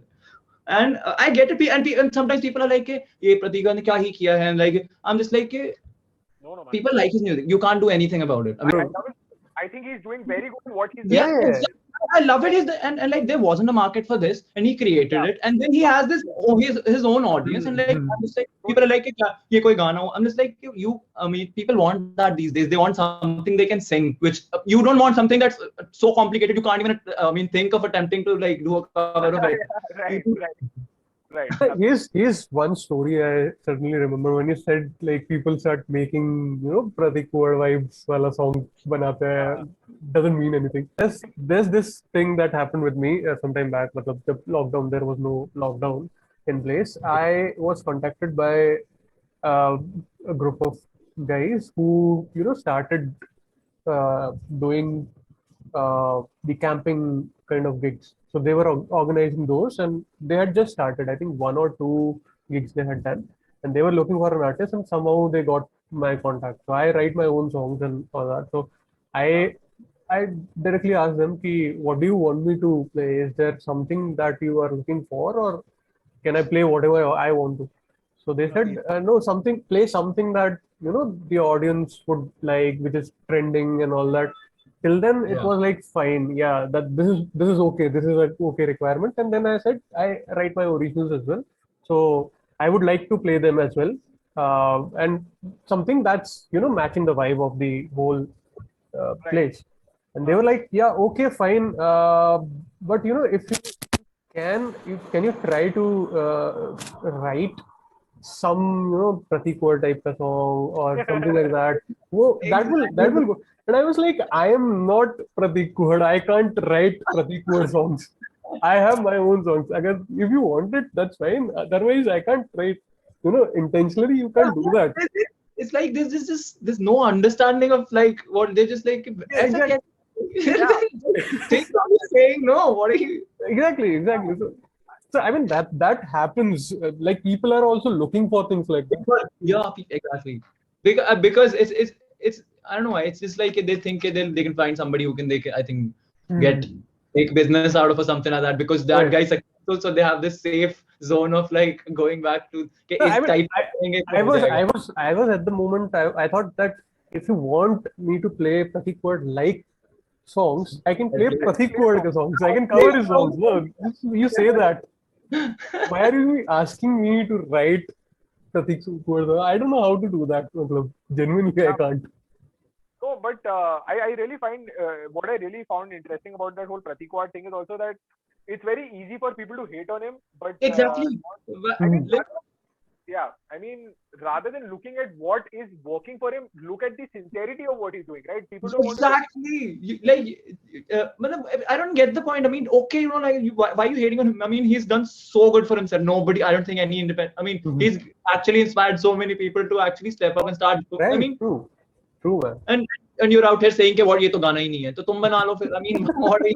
and I get it, and sometimes people are like, "ये प्रतीक ने क्या ही किया है?" And like, I'm just like, no, man. People like his music. You can't do anything about it. I think he's doing very good in what he's doing. Yeah. Exactly. I love it. And like there wasn't a market for this, and he created it, and then he has this his own audience, and like I'm just like people are like ये कोई गाना हो. I'm just like I mean, people want that these days. They want something they can sing, which you don't want something that's so complicated you can't even think of attempting to like do a cover of it. Right. Here's one story I certainly remember when you said like people start making Pratik Kuwad vibes wala song banate hain. Doesn't mean anything. There's this thing that happened with me some time back. Matlab, the lockdown, there was no lockdown in place. I was contacted by a group of guys who started doing the camping kind of gigs. So they were organizing those, and they had just started. I think 1 or 2 gigs they had done, and they were looking for an artist, and somehow they got my contact. So I write my own songs and all that. So I directly asked them, what do you want me to play? Is there something that you are looking for, or can I play whatever I want to? So they said, no, play something that the audience would like, which is trending and all that. Till then, it was like fine, that this is okay. This is an okay requirement. And then I said I write my originals as well, so I would like to play them as well, and something that's matching the vibe of the whole place. And they were like, yeah, okay, fine, but if you can you try to write some Pratik Kuwad type of song or something like that. Whoa, that will go. And I was like, I am not Pratik Kuwad. I can't write Pratik Kuwad songs. I have my own songs. I guess if you want it, that's fine. Otherwise, I can't write. Intentionally, you can't do that. It's like there's no understanding of like what they just like. Exactly. Think what you're saying. No, what are you? Exactly. So I mean that happens. Like people are also looking for things like that. Yeah, exactly. Because it's I don't know. It's just like they think they can find somebody who can I think take business out of or something like that, because that guy's successful, so they have this safe zone of like going back to. I was at the moment I thought that if you want me to play Pratik Kuwad like songs. I can play Pratik Kuwad's songs. I can cover his songs. No, you say that. Why are you asking me to write Pratik Kuwad? I don't know how to do that. Genuinely, I can't. No, but I really find what I really found interesting about that whole Pratik Ward thing is also that it's very easy for people to hate on him, but Exactly. I mean, yeah, I mean, rather than looking at what is working for him, look at the sincerity of what he's doing, right? People don't want to. Exactly. I don't get the point. I mean, okay, why are you hating on him? I mean, he's done so good for himself. Nobody, I don't think any independent. I mean, he's actually inspired so many people to actually step up and start. Right, I mean, true, man. And you're out here saying कि what ये तो गाना ही नहीं है, तो तुम बना लो फिर. I mean, what are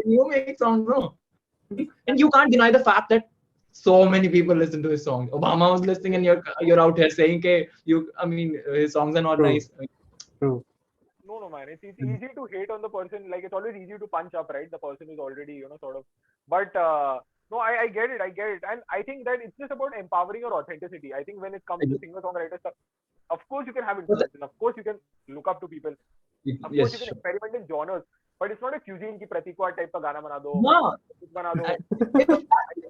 you make songs, no? And you can't deny the fact that so many people listen to his songs. Obama was listening, and you're out here saying कि I mean, his songs are not nice. True. No, man. It's easy to hate on the person. Like, it's always easy to punch up, right? The person is already, sort of. But no, I get it. And I think that it's just about empowering your authenticity. I think when it comes to singer-songwriter stuff, of course you can have influence, and of course you can look up to people. Of course you can experiment in genres, but it's not a cuisine ki Pratik Ward type ka gana bana do. No.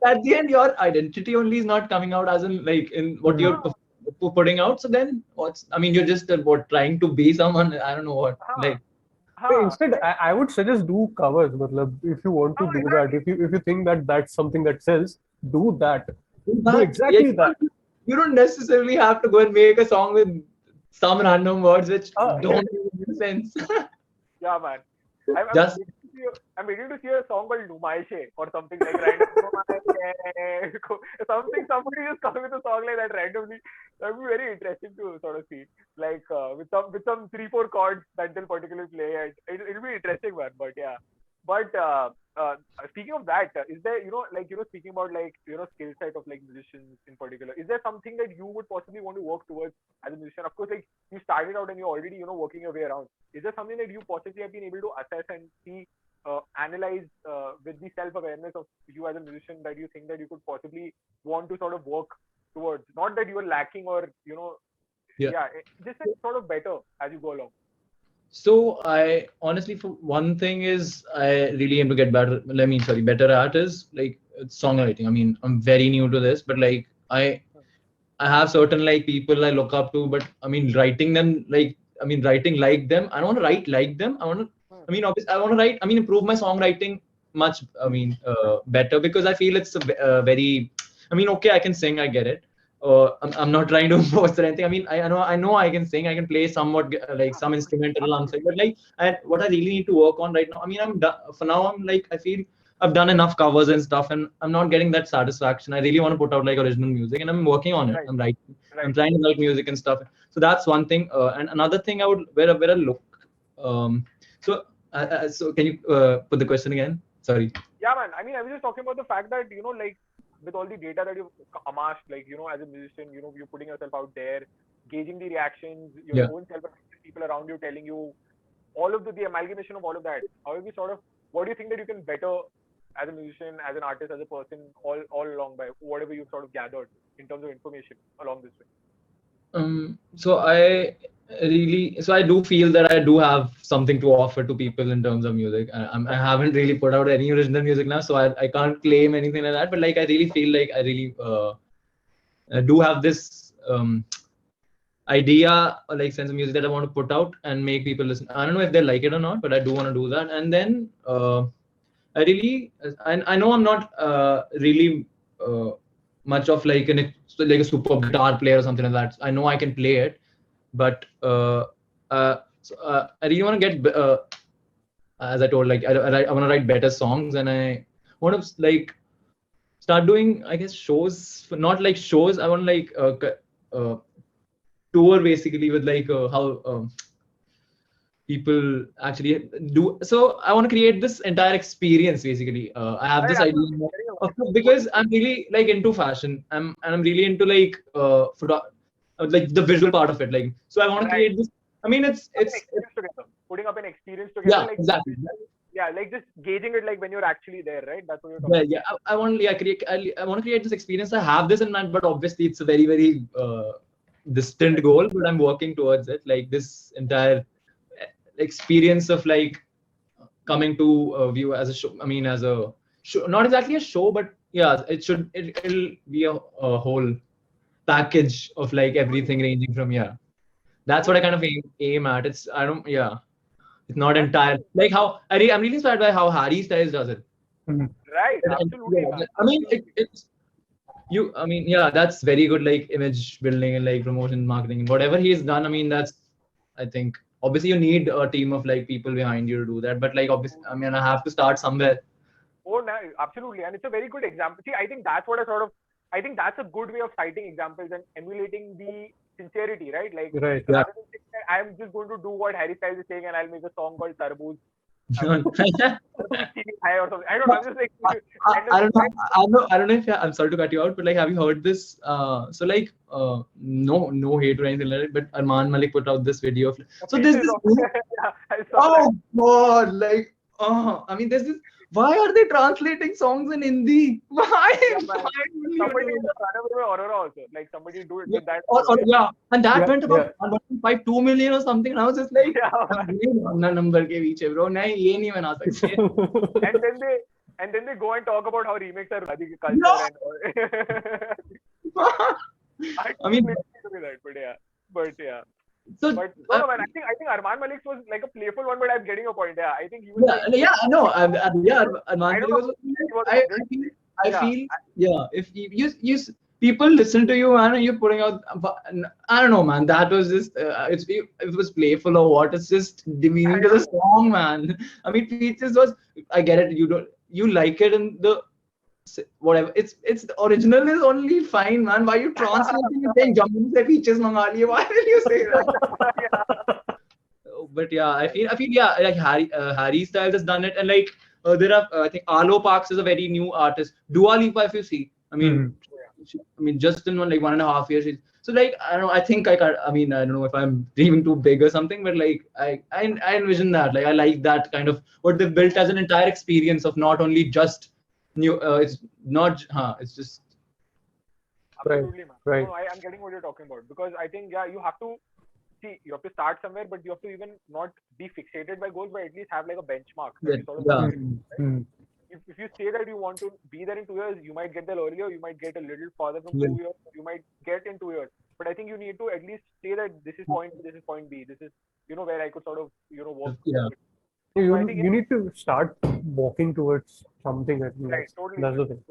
At the end, your identity only is not coming out as in like in what you're putting out. So then, you're just trying to be someone. I don't know what. Like, instead, I would suggest do covers. If you want to do that, if you think that that's something that sells, do that. Do exactly that. You don't necessarily have to go and make a song with some random words which don't make sense. Yeah, man. I'm waiting to see a song called Numaishe or something like random. Somebody just come with a song like that randomly. That would be very interesting to sort of see. Like with some 3-4 chords that they'll particularly play. It'll be interesting, man. But yeah. But speaking of that, is there, speaking about skill set of like musicians in particular, is there something that you would possibly want to work towards as a musician? Of course, like you started out and you're already, working your way around. Is there something that you possibly have been able to assess and see, analyze with the self-awareness of you as a musician that you think that you could possibly want to sort of work towards? Not that you are lacking or, just sort of better as you go along. So I honestly, for one thing is I really aim to get better. Better at is like songwriting. I mean, I'm very new to this, but like I have certain like people I look up to, but I mean, writing writing like them. I don't want to write like them. Obviously, I want to write. Improve my songwriting much. Better because I feel it's a very. Okay, I can sing. I get it. I'm not trying to boast or anything. I know I can sing. I can play somewhat like some instrumental alongside. But like, what I really need to work on right now. For now. I feel I've done enough covers and stuff, and I'm not getting that satisfaction. I really want to put out like original music, and I'm working on it. Right. I'm writing. Right. I'm trying to write music and stuff. So that's one thing. And another thing I would where I look. So can you put the question again? Sorry. Yeah, man. I was just talking about the fact that with all the data that you've amassed, as a musician, you're putting yourself out there, gauging the reactions, your own self, people around you telling you, all of the amalgamation of all of that. How have you what do you think that you can better as a musician, as an artist, as a person, all along by whatever you've sort of gathered in terms of information along this way? So I do feel that I do have something to offer to people in terms of music. I haven't really put out any original music now, so I can't claim anything like that. But like I really feel like I really do have this idea or like sense of music that I want to put out and make people listen. I don't know if they like it or not, but I do want to do that. And then I know I'm not really much of like a super guitar player or something like that. I know I can play it, but I really want to get as I told, like I want to write better songs, and I want to like start doing, I guess, shows. Not like shows. I want to like tour basically with like how people actually do. So I want to create this entire experience basically. I have this idea because I'm really like into fashion. I'm really into like like the visual part of it. Like, so I want to create this. It's putting up an experience together. Yeah, like, exactly. Yeah, like just gauging it like when you're actually there, right? That's what you're talking about. Yeah. I want to create this experience. I have this in mind, but obviously it's a very, very distant goal. But I'm working towards it. Like this entire experience of like coming to view as a show. I mean, as a show, not exactly a show, but yeah, it'll be a whole package of like everything ranging from That's what I kind of aim at. It's it's not entire like how I'm really inspired by how Harry Styles does it. Right, absolutely. I mean, it's you. I mean, that's very good, like image building and like promotion, marketing, and whatever he's done. I mean, I think obviously you need a team of like people behind you to do that. But like obviously, I mean, I have to start somewhere. Oh, no, absolutely, and it's a very good example. See, I think that's what I think that's a good way of citing examples and emulating the sincerity, right? Like, Right. rather than saying that I'm just going to do what Harry Styles is saying and I'll make a song called Tarbooj. I don't know. I don't know. I'm just like, I don't know if I'm sorry to cut you out, but like, have you heard this? So like, no hate or anything like that. But Arman Malik put out this video. So there's this. Oh God! Like, I mean, there's this. Why are they translating songs in Hindi? Why? Somebody Aurora also. Like somebody do it with that. And that went about 1.2 million or something. And I was just like, number ke piche, bro. Nahin, ye nahi bana sakte. And then they go and talk about how remakes are Radi culture and all. I mean, but yeah. So, but no, man, I think Arman Malik's was like a playful one, but I'm getting your point. Yeah, I think he was. I know. Arman Malik was. I feel if you people listen to you, man, and you're putting out. I don't know, man. That was just it was playful or what? It's just demeaning to the song, man. I mean, Peaches was. I get it. You like it in the. Whatever, it's the original is only fine, man. Why are you translating it saying Jammu se peaches manga liye? Why will you say that? But I feel like Harry Styles has done it, and like there are I think Arlo Parks is a very new artist. Dua Lipa, if you see, I mean just in 1.5 years. So like I don't know. I think I don't know if I'm dreaming too big or something, but like I envision that. Like I like that kind of what they've built as an entire experience of not only just. It's not. It's just. Absolutely, man. Right. No, I'm getting what you're talking about because I think you have to see. You have to start somewhere, but you have to even not be fixated by goals, but at least have like a benchmark. If you say that you want to be there in 2 years, you might get there earlier. You might get a little farther from 2 years. You might get in 2 years. But I think you need to at least say that this is point A, this is point B. This is where I could sort of work. Yeah. You need to start walking towards something. I think right, totally. That's the thing.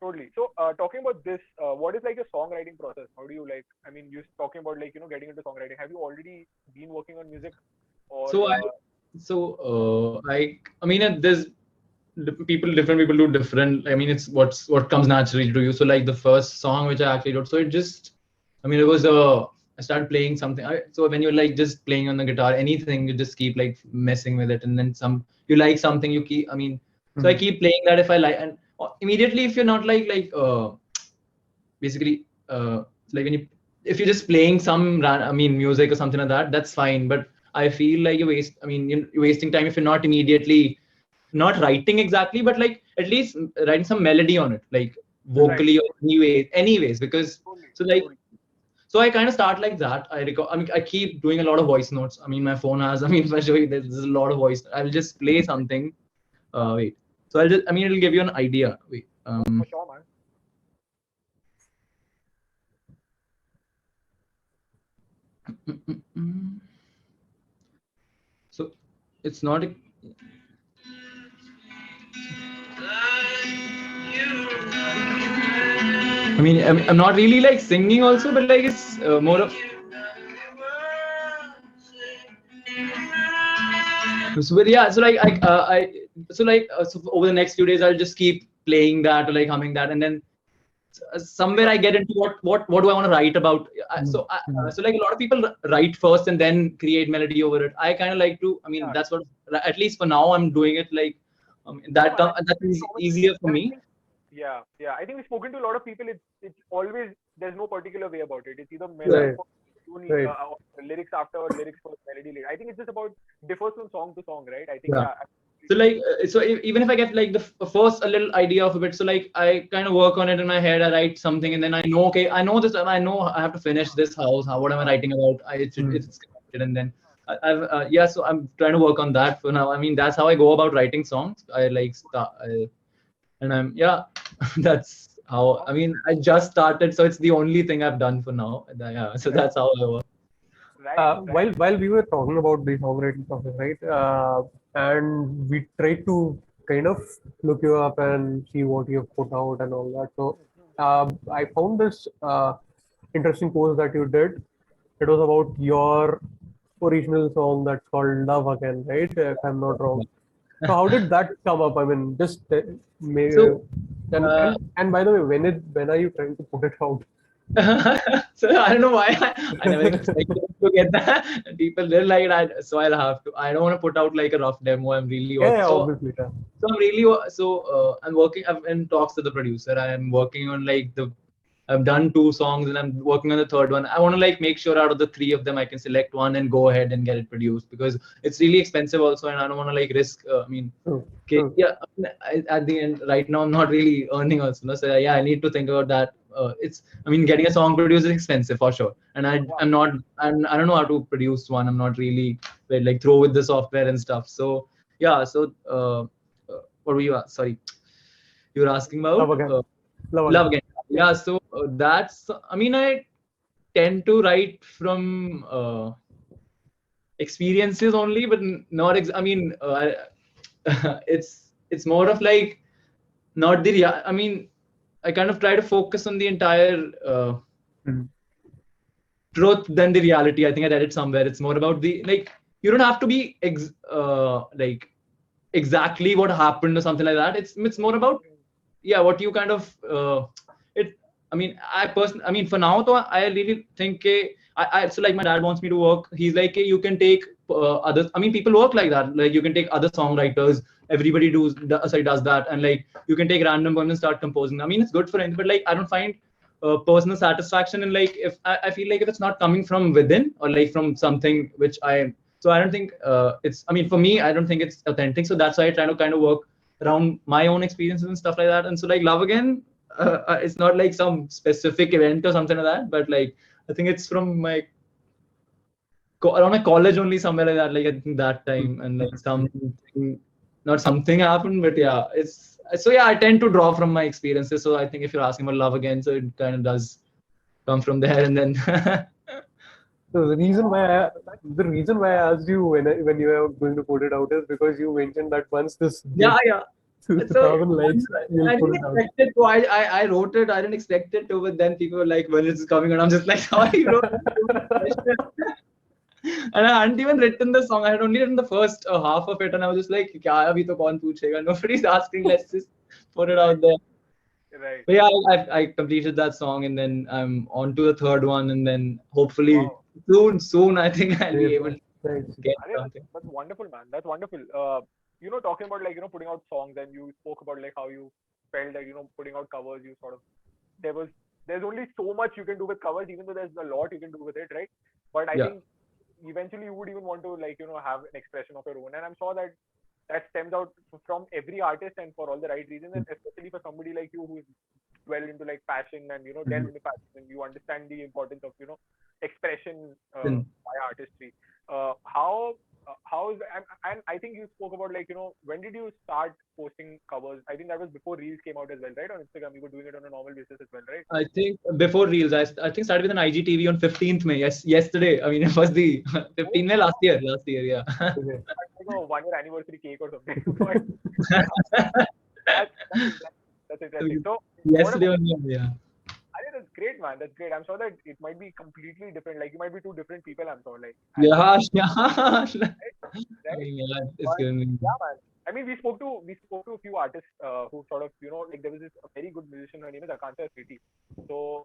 Totally. So, talking about this, what is like your songwriting process? How do you like? I mean, you're talking about like getting into songwriting. Have you already been working on music? Or, I mean, there's different people do different. I mean, it's what comes naturally to you. So like the first song which I actually wrote, so it just, I mean, it was I started playing something. So when you're like just playing on the guitar, anything, you just keep like messing with it, and then you like something, you keep. I mean, so I keep playing that if I like, and immediately if you're not basically like if you're just playing some music or something like that, that's fine. But I feel like you're wasting time if you're not immediately not writing exactly, but like at least writing some melody on it, like vocally or anyways, because so I kind of start like that. I keep doing a lot of voice notes. I mean, my phone has. If I show you, there's a lot of voice. I'll just play something. Wait. So it'll give you an idea. Wait. For sure, man. So it's not. I mean, I'm not really like singing also, but like it's more of. So over the next few days, I'll just keep playing that or like humming that, and then somewhere I get into what do I want to write about. So like a lot of people write first and then create melody over it. I kind of like to. I mean, that's what at least for now I'm doing it like that is easier for me. Yeah. I think we've spoken to a lot of people. It's always there's no particular way about it. It's either melody lyrics after or lyrics first, melody later. I think it's just about differs from song to song, right? I think. So like even if I get like the first a little idea of a bit, so like I kind of work on it in my head. I write something and then I know I know this. I know I have to finish this house. What am I writing about? It's connected, and then So I'm trying to work on that for now. I mean, that's how I go about writing songs. And I'm that's how. I mean, I just started, so it's the only thing I've done for now. Yeah, so that's how I work. While we were talking about the songwriting process, right? And we tried to kind of look you up and see what you've put out and all that. So I found this interesting post that you did. It was about your original song that's called Love Again, right? If I'm not wrong. So how did that come up? I mean, just So, and by the way, when are you trying to put it out? so I don't know why I never expected to get that. People did like it, so I'll have to. I don't want to put out like a rough demo. I'm really Yeah, so obviously. Yeah. so I'm really I'm working. I'm in talks with the producer. I'm working on like I've done 2 songs and I'm working on the third one. I want to like make sure out of the 3 of them I can select one and go ahead and get it produced because it's really expensive also, and I don't want to like risk. I mean, okay, yeah. At the end, right now I'm not really earning also. No? So yeah, I need to think about that. I mean, getting a song produced is expensive for sure, and I don't know how to produce one. I'm not really like throw with the software and stuff. So yeah, so what were you? Sorry, you were asking about Love Again. Love Again. Yeah, so that's. I mean, I tend to write from experiences only, but not. I mean, it's more of like not the. I mean, I kind of try to focus on the entire truth than the reality. I think I read it somewhere. It's more about the like. You don't have to be like exactly what happened or something like that. It's more about what you kind of it. I mean, I mean, for now, though, I really think so like my dad wants me to work. He's like, you can take others. I mean, people work like that. Like you can take other songwriters. Everybody does that, and like you can take random ones and start composing. I mean, it's good for him, but like I don't find personal satisfaction in like if I feel like if it's not coming from within or like from something which so I don't think it's. I mean, for me, I don't think it's authentic. So that's why I try to kind of work around my own experiences and stuff like that. And so like Love Again, it's not like some specific event or something like that, but like I think it's from my around my college only somewhere like that. Like I think that time and like not something happened, but yeah, it's so yeah. I tend to draw from my experiences. So I think if you're asking about Love Again, so it kind of does come from there, and then. So the reason why I asked you when you were going to put it out is because you mentioned that once this Yeah. 2,000 likes, you'll I put didn't it out. expect it to. I wrote it. I didn't expect it to, but then people were like, "When it's coming?" And I'm just like, "How you wrote it?" And I hadn't even written the song. I had only written the first half of it, and I was just like, "Kya abhi to kaun puchega?" Nobody's asking. Let's just put it out there. Right. But yeah, I completed that song, and then I'm on to the third one, and then hopefully soon I think I'll be able to get something. That's wonderful, man. That's wonderful. Talking about like putting out songs, and you spoke about like how you felt that putting out covers, you sort of there's only so much you can do with covers, even though there's a lot you can do with it, right? But I think eventually you would even want to like have an expression of your own, and I'm sure that stems out from every artist and for all the right reasons, and especially for somebody like you who's well into like passion and delve into passion, and you understand the importance of expression by artistry. How is and I think you spoke about like when did you start posting covers? I think that was before Reels came out as well, right? On Instagram, you were doing it on a normal basis as well, right? I think before Reels, I think started with an IGTV on 15th May. Yes, yesterday. I mean, it was the 15th May last year. Yeah. Like a 1-year anniversary cake or something. That's interesting. So yesterday, yeah. I think that's great, man. That's great. I'm sure that it might be completely different. Like you might be two different people. I'm sure. Like yeah. right? I mean, yeah, it's good. Yeah, man. I mean, we spoke to a few artists who sort of like there was this a very good musician. Her name is Akansha Sweetie. So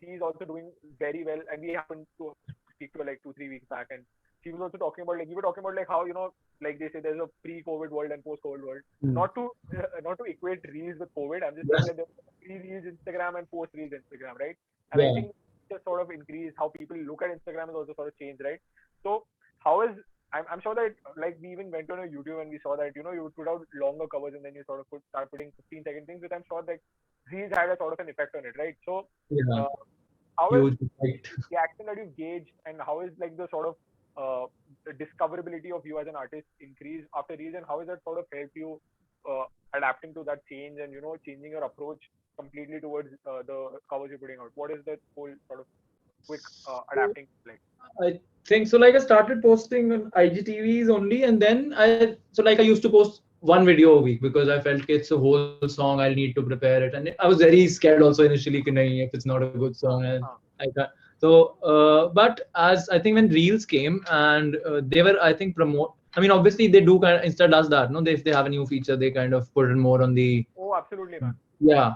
she's also doing very well, and we happened to speak to her like 2-3 weeks back, and she was also talking about like we were talking about like how like they say there's a pre-COVID world and post-COVID world. Not to equate reels with COVID. I'm just saying that there's pre-reels Instagram and post-reels Instagram, right? And I think just sort of increase how people look at Instagram has also sort of changed, right? So how is I'm sure that like we even went on a YouTube and we saw that you would put out longer covers and then you sort of start putting 15-second things, which I'm sure that these had a sort of an effect on it, right? So how is the action that you've gauged, and how is like the sort of discoverability of you as an artist increase after Reels, and how has that sort of helped you adapting to that change and changing your approach completely towards the covers you're putting out? What is that whole sort of quick adapting like? I think so. Like I started posting on IGTVs only, and then I used to post one video a week because I felt it's a whole song. I'll need to prepare it, and I was very scared also initially. Ki nahi, if it's not a good song, and I can't. So, but as I think when Reels came and they were, I think promote. I mean, obviously they do kind of Insta does that. No, if they have a new feature, they kind of put it more on the. Oh, absolutely, man. Yeah,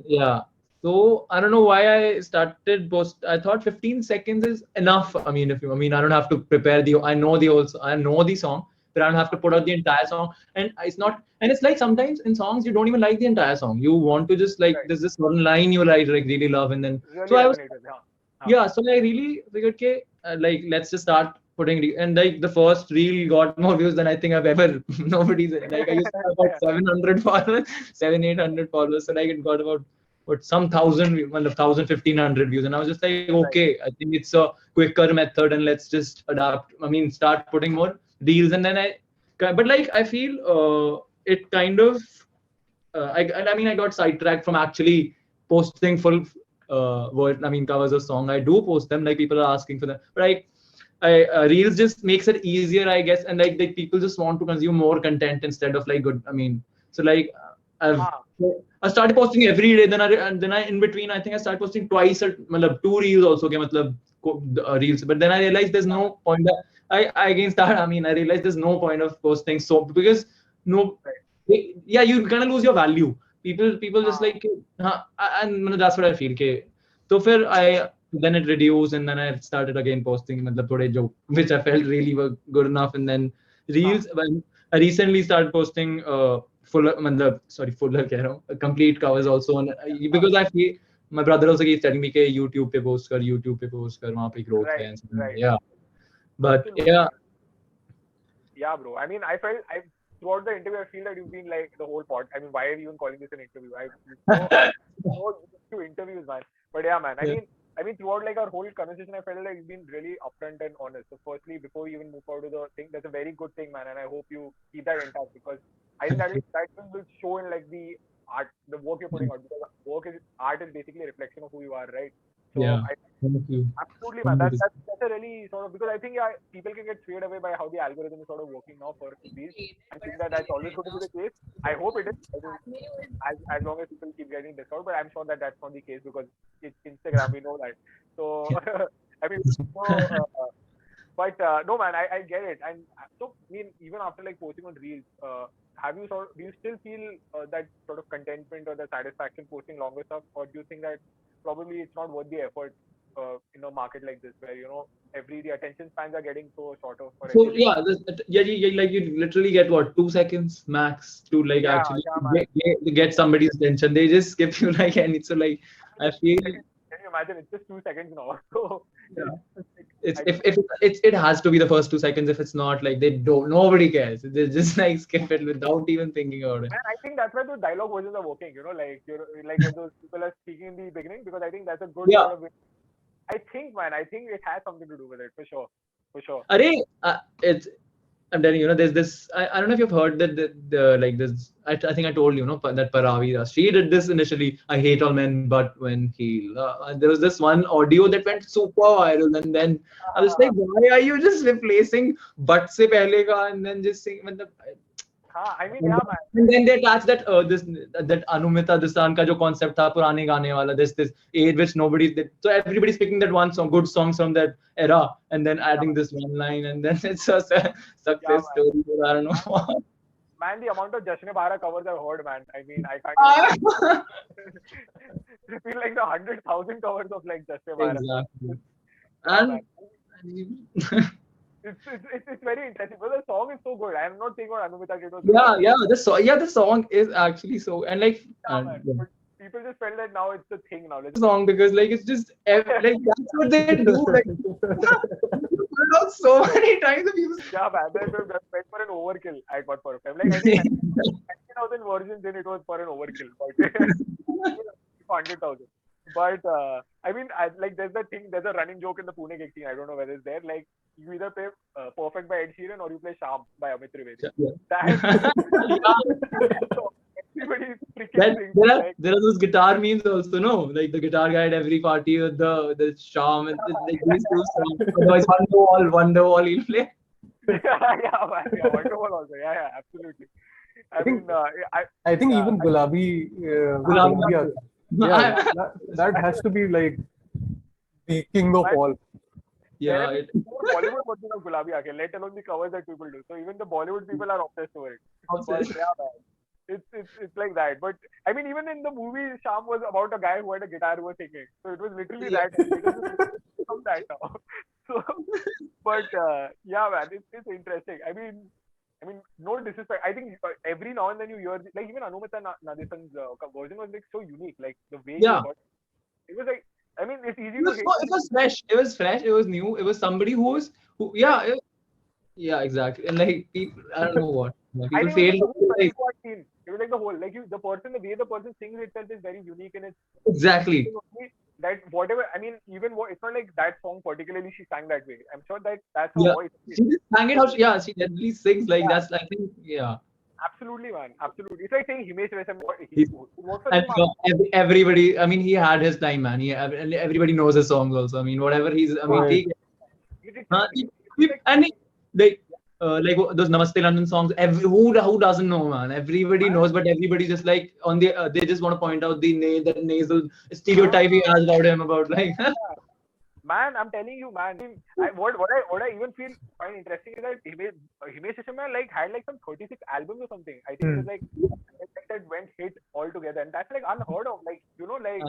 yeah. So I don't know why I started post. I thought 15 seconds is enough. I mean, I don't have to prepare I know the song, but I don't have to put out the entire song. And it's not. And it's like sometimes in songs you don't even like the entire song. You want to just like there's this one line you like really love, and then really so I was. Yeah. So I really figured, okay, like let's just start putting and like the first reel got more views than I think I've ever. Nobody's like I used to have about 700 followers, 800 followers, so like it got about some 1,000, 1,500 views, and I was just like, okay, I think it's a quicker method, and let's just adapt. I mean, start putting more reels, and then but like I feel it kind of. I mean, I got sidetracked from actually posting full covers of song. I do post them, like people are asking for them, but Reels just makes it easier, I guess, and like people just want to consume more content instead of like good. I mean, so like I started posting every day. Then I in between, I think I started posting twice at two reels also. Reels, but then I realized there's no point. I again start. I mean, I realized there's no point of posting so because you kind of lose your value. People just like, and that's what I feel. So then it reduced, and then I started again posting which I felt really were good enough, and then reels. When I recently started posting complete covers also on because I feel my brother also keeps telling me कि YouTube पे post कर वहाँ पे growth है yeah, but yeah, bro. I mean, throughout the interview, I feel that you've been like the whole pod. I mean, why are you even calling this an interview? So to interviews, man. But yeah, man. I mean, throughout like our whole conversation, I felt like you've been really upfront and honest. So, firstly, before you even move forward to the thing, that's a very good thing, man. And I hope you keep that intact because I think that will show in like the art, the work you're putting out. Because art is basically a reflection of who you are, right? So thank you. Absolutely, man. That's a really sort of because I think people can get swayed away by how the algorithm is sort of working now for these. I think that's always going to be the case. I hope it is. As long as people keep getting discovered, but I'm sure that that's not the case because it's Instagram. We know that. So I mean, but no, man. I get it. And so I mean, even after like posting on Reels, do you still feel that sort of contentment or the satisfaction posting longer stuff, or do you think that probably it's not worth the effort in a market like this where the attention spans are getting so shorter for everything? Like you literally get 2 seconds max to like actually get somebody's attention. They just skip you like, and it's so like I feel. Can you imagine? It's just 2 seconds now. So it has to be the first 2 seconds. If it's not, like nobody cares. They just like skip it without even thinking about it. And I think that's why the dialogue versions are working. Like when those people are speaking in the beginning, because I think that's a good sort of. I think it has something to do with it for sure. It's. I'm telling you, there's this. I don't know if you've heard that like this. I think I told you, that Paravi. She did this initially. I hate all men, but when he. There was this one audio that went super viral, and then I was like, why are you just replacing "but" se pehle ka and then just saying. I mean, yeah, man. And then they attach that that Anumita Dastan ka jo concept tha purane gaane wala. This age which nobody did. So everybody's picking that one song, good songs from that era, and then adding this one line, and then it's a success story. I don't know. Man, the amount of Bhaarat covers I've heard, man. I mean, I can't. I feel like the 100,000 covers of like Bhaarat. Exactly. And it's very interesting. But the song is so good. I'm not saying what Anumita did was the song is actually so, and like people just felt that now it's the thing now. Song because like it's just like that's what they do. Like put it out so many times. Yeah, man. They went for an overkill. I got for a time. Like I think 90,000 versions in it was for an overkill. But 100,000. But I mean, like there's a running joke in the Pune gig scene. I don't know whether it's there. Like you either play Perfect by Ed Sheeran or you play Sham by Amit Trivedi. Yeah. That so everybody freaking sings like, There are those guitar memes also, no? Like the guitar guy at every party with the charm and like these two songs. Otherwise, Wonderwall, he'll play. yeah, man, yeah, Wonderwall also. Yeah, absolutely. I think- mean, I think Yeah, even Gulabi, Gulabi. Gulabi yeah, that has to be like the king of all. there Yeah, have been more Bollywood versions of Gulabi Aankhein, let alone the covers that people do. So even the Bollywood people are obsessed over it. But obsessed. yeah, man, it's like that. But I mean, even in the movie, Sham was about a guy who had a guitar who was singing. So it was literally that. It was from that now. So, but yeah, man, it's interesting. I mean, no disrespect. I think every now and then you hear, like even Anumita Nadesan's version was like so unique. Like the way he Yeah. got, it was like, I mean, it's easy It to was, hate. it was fresh. It was fresh. It was new. It was somebody yeah, exactly. And like people, I don't know what. Like, I people think it was failed. like Like, the whole scene. It was like the whole, like the person, the way the person sings itself is very unique, and it's exactly. that whatever. I mean, even it's not like that song particularly she sang that way. I'm sure that that's her Yeah. voice. She just sang it how she definitely sings like that's, I think, yeah. Absolutely, man. Absolutely. It's like saying Himesh Resam. And everybody, I mean, he had his time, man. And everybody knows his songs also. I mean, whatever he's, I mean, Right. and like those Namaste London songs. Who doesn't know, man? Everybody knows, but everybody just like they just want to point out the nasal stereotype he has about him about like. Man, I'm telling you, man. What I even find interesting is that Himesh Resam like had like some 36 albums or something. I think it was like that went hit all together, and that's like unheard of. Like like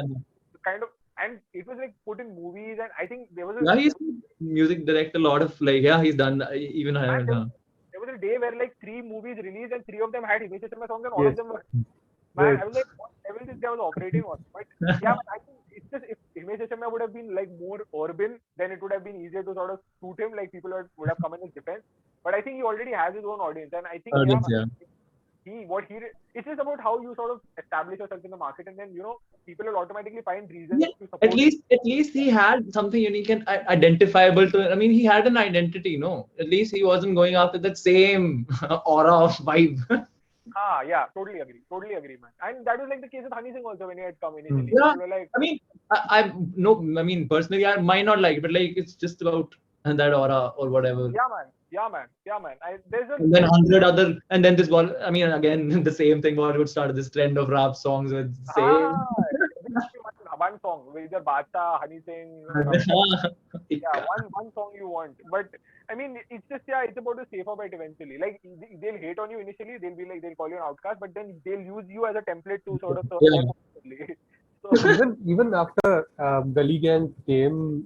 kind of, and it was like put in movies, and I think there was a he's music director. A lot of like he's done even. There was a day where like 3 movies released and 3 of them had Himesh Resam songs, and all of them were. Man, Right. I was like, what level this guy was operating on? But yeah, I think it's just if Himesh Resam would have been like more urban, then it would have been easier to sort of suit him. Like people would have come in his defense. But I think he already has his own audience, and I think it's just about how you sort of establish yourself in the market, and then people will automatically find reasons to support. At least he had something unique and identifiable to it. I mean, he had an identity, no? At least he wasn't going after that same aura of vibe. Yeah, totally agree, man. And that was like the case with Honey Singh also when he had come initially. Yeah, We were like, I mean, I personally, I might not like it, but like it's just about that aura or whatever. yeah, man. And then 100 other, and then this ball. I mean, again, the same thing. Bollywood started this trend of rap songs with same. One song with either Badshah, Honey Singh. One song you want, but I mean, it's just it's about the safer bet eventually. Like they'll hate on you initially, they'll call you an outcast, but then they'll use you as a template to sort of serve them. So even after Gully Gang came,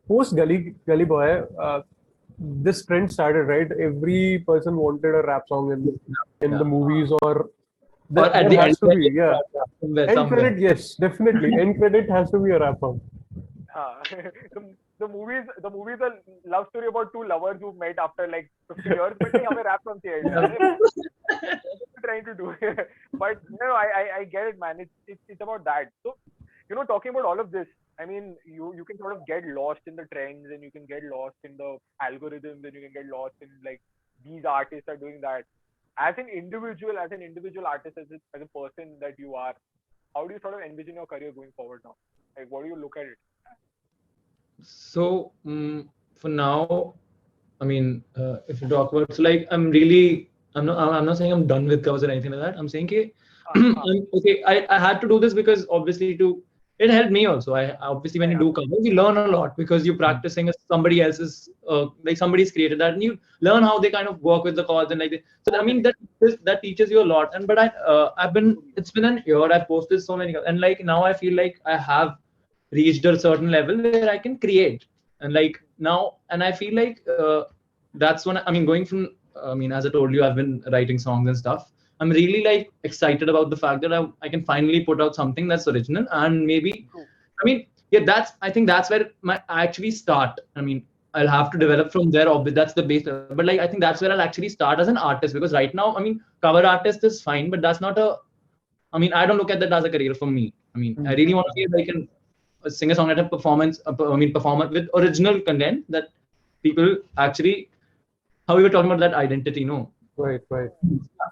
post Gully Boy, this trend started, right? Every person wanted a rap song in the movies or at the has end, to be, End credit, yes, definitely. End credit has to be a rap song. The movies a love story about 2 lovers who met after like 50 years, but they have a rap song here. What are you trying to do? But I get it, man. It's about that. So talking about all of this, I mean, you can sort of get lost in the trends, and you can get lost in the algorithms, and you can get lost in like these artists are doing that. As an individual artist, as a person that you are, how do you sort of envision your career going forward now? Like, what do you look at it? So for now, I mean, if you talk about, so like I'm not saying I'm done with covers or anything like that. I'm saying okay, I had to do this because obviously it helped me also. I obviously when you do covers, you learn a lot because you're practicing somebody else's like somebody's created that, and you learn how they kind of work with the chords and like so. I mean that teaches you a lot. And but it's been an year. I've posted so many, and like now I feel like I have reached a certain level where I can create, and like now, and I feel like that's when I mean going from as I told you, I've been writing songs and stuff. I'm really like excited about the fact that I can finally put out something that's original, and maybe I think that's where I actually start. I mean, I'll have to develop from there. That's the base, but like I think that's where I'll actually start as an artist, because right now, I mean, cover artist is fine, but that's not I don't look at that as a career for me. I mean, I really want to be like a singer-songwriter performer with original content that people actually, how we were talking about that identity, no? Right.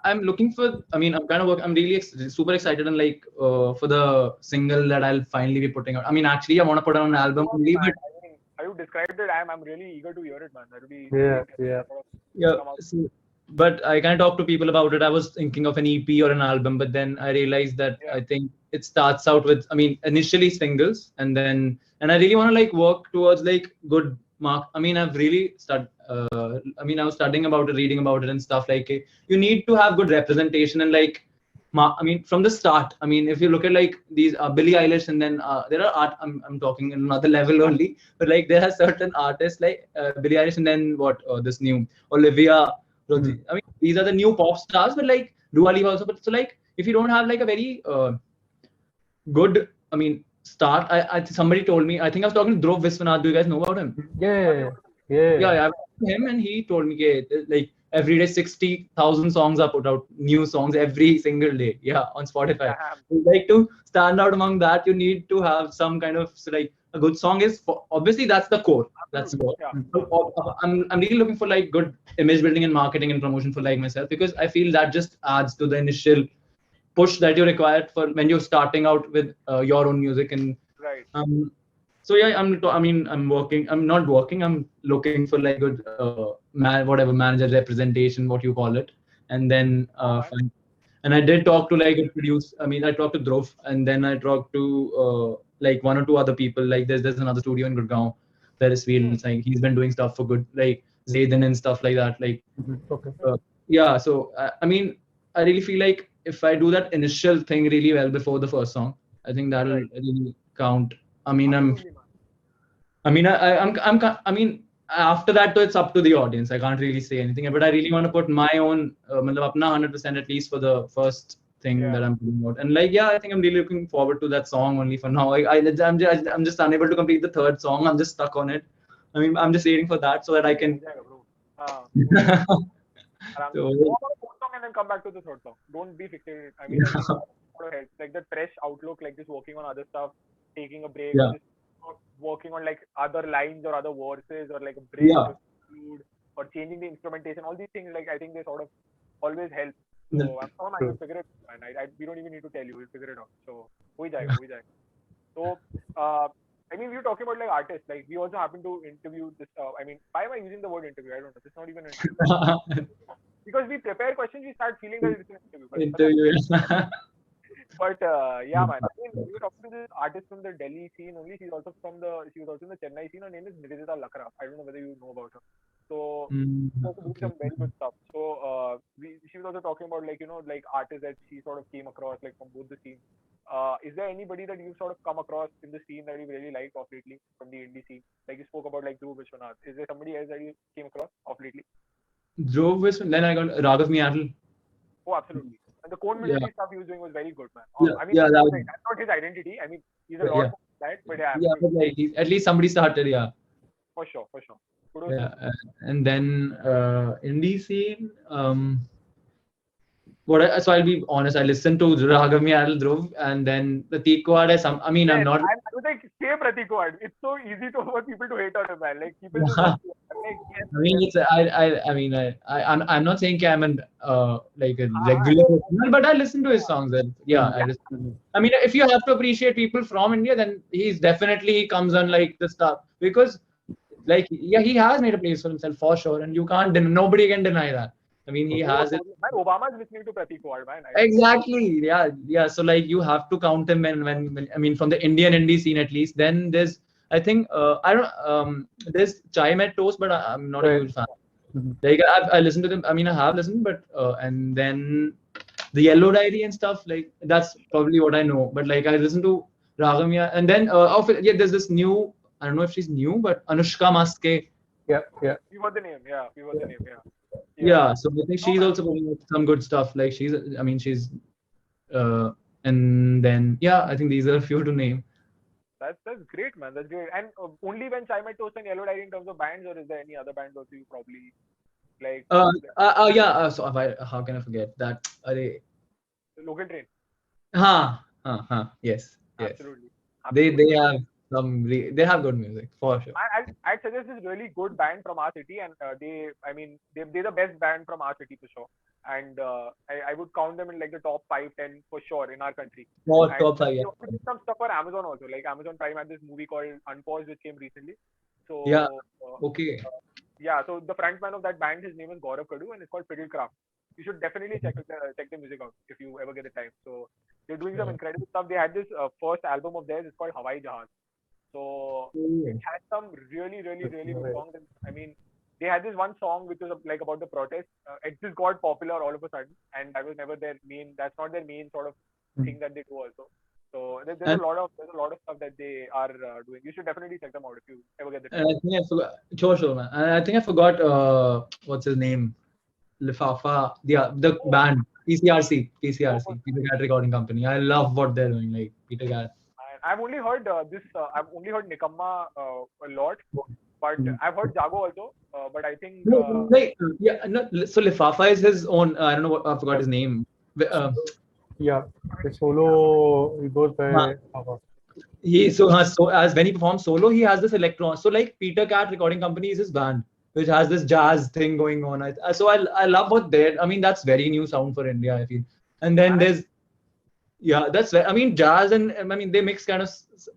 I'm looking for, I mean, I'm really super excited and like for the single that I'll finally be putting out. I mean, actually, I want to put out an album only, but I mean, how you described it, I'm really eager to hear it, man. That would be Yeah. yeah. come out. But I kind of talked to people about it. I was thinking of an EP or an album, but then I realized that Yeah. I think it starts out with, I mean, initially singles, and I really want to like work towards like good mark. I mean, I've really started. I mean, I was studying about it, reading about it, and stuff. Like, you need to have good representation and like, I mean, from the start. I mean, if you look at like these Billie Eilish, and then there are art. I'm talking another level only, but like there are certain artists like Billie Eilish, and then what this new Olivia. I mean, these are the new pop stars, but like Dua Lipa also. But so like, if you don't have like a very good, I mean, start. Somebody told me. I think I was talking to Dhruv Viswanath. Do you guys know about him? Yeah. I went to him and he told me, like every day 60,000 songs are put out, new songs every single day. Yeah, on Spotify. Like to stand out among that, you need to have some kind of like a good song is obviously that's the core. That's the core. I'm really looking for like good image building and marketing and promotion for like myself, because I feel that just adds to the initial push that you require for when you're starting out with your own music. And Right. so yeah, I'm working. I'm not working. I'm looking for like good whatever manager representation, what you call it, and then and I did talk to like a produce. I mean, I talked to Dhruv, and then I talked to like one or two other people. Like there's another studio in Gurgaon, Ferris Wheel. Like he's been doing stuff for good, like Zayden and stuff like that. Like Okay. yeah. So I mean, I really feel like if I do that initial thing really well before the first song, I think that'll really count. I mean, I mean, after that, though, it's up to the audience. I can't really say anything, but I really want to put my own, matlab apna 100% at least for the first thing that I'm putting out. And like, yeah, I think I'm really looking forward to that song only for now. I'm just unable to complete the third song. I'm just stuck on it. I mean, I'm just waiting for that so that I can. Go on a fourth song and then come back to the third song. Don't be fixated. I mean, I think sort of helps. Like the fresh outlook, like just working on other stuff, taking a break, or just working on like other lines or other verses, or like a break or changing the instrumentation. All these things, like I think they sort of always help. So I'm sure I will figure it out. And we don't even need to tell you. We'll figure it out. So ho jayega. So I mean, we were talking about like artists. Like we also happen to interview this. I mean, why am I using the word interview? I don't know. It's not even an interview. Because we prepare questions, we start feeling that it's an interview. But yeah, man. I mean, we were talking to this artist from the Delhi scene only. She was also in the Chennai scene. Her name is Nirjita Lakra. I don't know whether you know about her. So she also doing some very good stuff. So she was also talking about like like artists that she sort of came across like from both the scenes. Is there anybody that you've sort of come across in the scene that you really liked of lately from the indie scene? Like you spoke about like Dhruv Vishwanath. Is there somebody else that you came across of lately? Dhruv Vishwanath. Then I got Raghav Miatal. Oh, absolutely. And the cone melody stuff he was doing was very good, man. I mean, that's not his identity. I mean, he's a lot more that, but yeah. Yeah, but like, at least somebody started, yeah. For sure. Yeah, and then indie scene. So I'll be honest. I listened to Raghav Miatal, Dhruv, and then Prateek Kuwad. I mean, I'm not. I was like, say Prateek Kuwad. It's so easy for people to hate on him, man. Like people just like, yes, I mean, it's I mean, I'm not saying I'm an like a regular listener, but I listen to his songs. And yeah, I mean, if you have to appreciate people from India, then he comes on like the stuff, because like he has made a place for himself for sure, and you can't nobody can deny that. I mean, he has it. Man, Obama's listening to Prateek Kuwad, man. Exactly. Yeah. So like you have to count him when I mean from the Indian indie scene at least. Then there's I think I don't there's Chai Met Toast, but I'm not a huge fan. Like I listened to them. I mean I have listened, but and then the Yellow Diary and stuff, like that's probably what I know. But like I listened to Raghamya, and then there's this new. I don't know if she's new, but Anushka Maske. Yeah. We were the name. Yeah, so I think she's also putting out some good stuff. Like she's and then I think these are a few to name. That's great, man. That's great. And only when Chai Met Toast and Yellow Diary in terms of bands, or is there any other bands also you probably like? So how can I forget that? Local Train. Yes. Absolutely. They have they have good music for sure. I'd suggest this really good band from our city, and they're the best band from our city for sure. And I would count them in like the top 5, 10 for sure in our country. And Top five, they yeah. also did some stuff for Amazon also. Like Amazon Prime had this movie called Unpaused, which came recently. So Yeah. Okay. yeah, so the frontman of that band, his name is Gaurav Kadu, and it's called Fiddlecraft. You should definitely check the music out if you ever get the time. So they're doing some incredible stuff. They had this first album of theirs. It's called Hawai Jahaz. So it has some really, really, really good songs. And, I mean, they had this one song which was like about the protest. It just got popular all of a sudden, and that was never their main. That's not their main sort of thing that they do also. So there's a lot of stuff that they are doing. You should definitely check them out if you ever get the time. And I think I forgot. Sure, man. And I think I forgot. What's his name? Lifafa. The band PCRC, Peter Cat Recording Company. I love what they're doing. Like Peter Cat. And I've only heard I've only heard Nikamma a lot, but I've heard Jago also. But I think No, so Lifafa is his own. I don't know what I forgot his name. Yeah, the solo he goes by. So as when he performs solo, he has this electron. So like Peter Cat Recording Company is his band, which has this jazz thing going on. I love what they're. I mean, that's very new sound for India, I feel. And then there's jazz and I mean they mix kind of.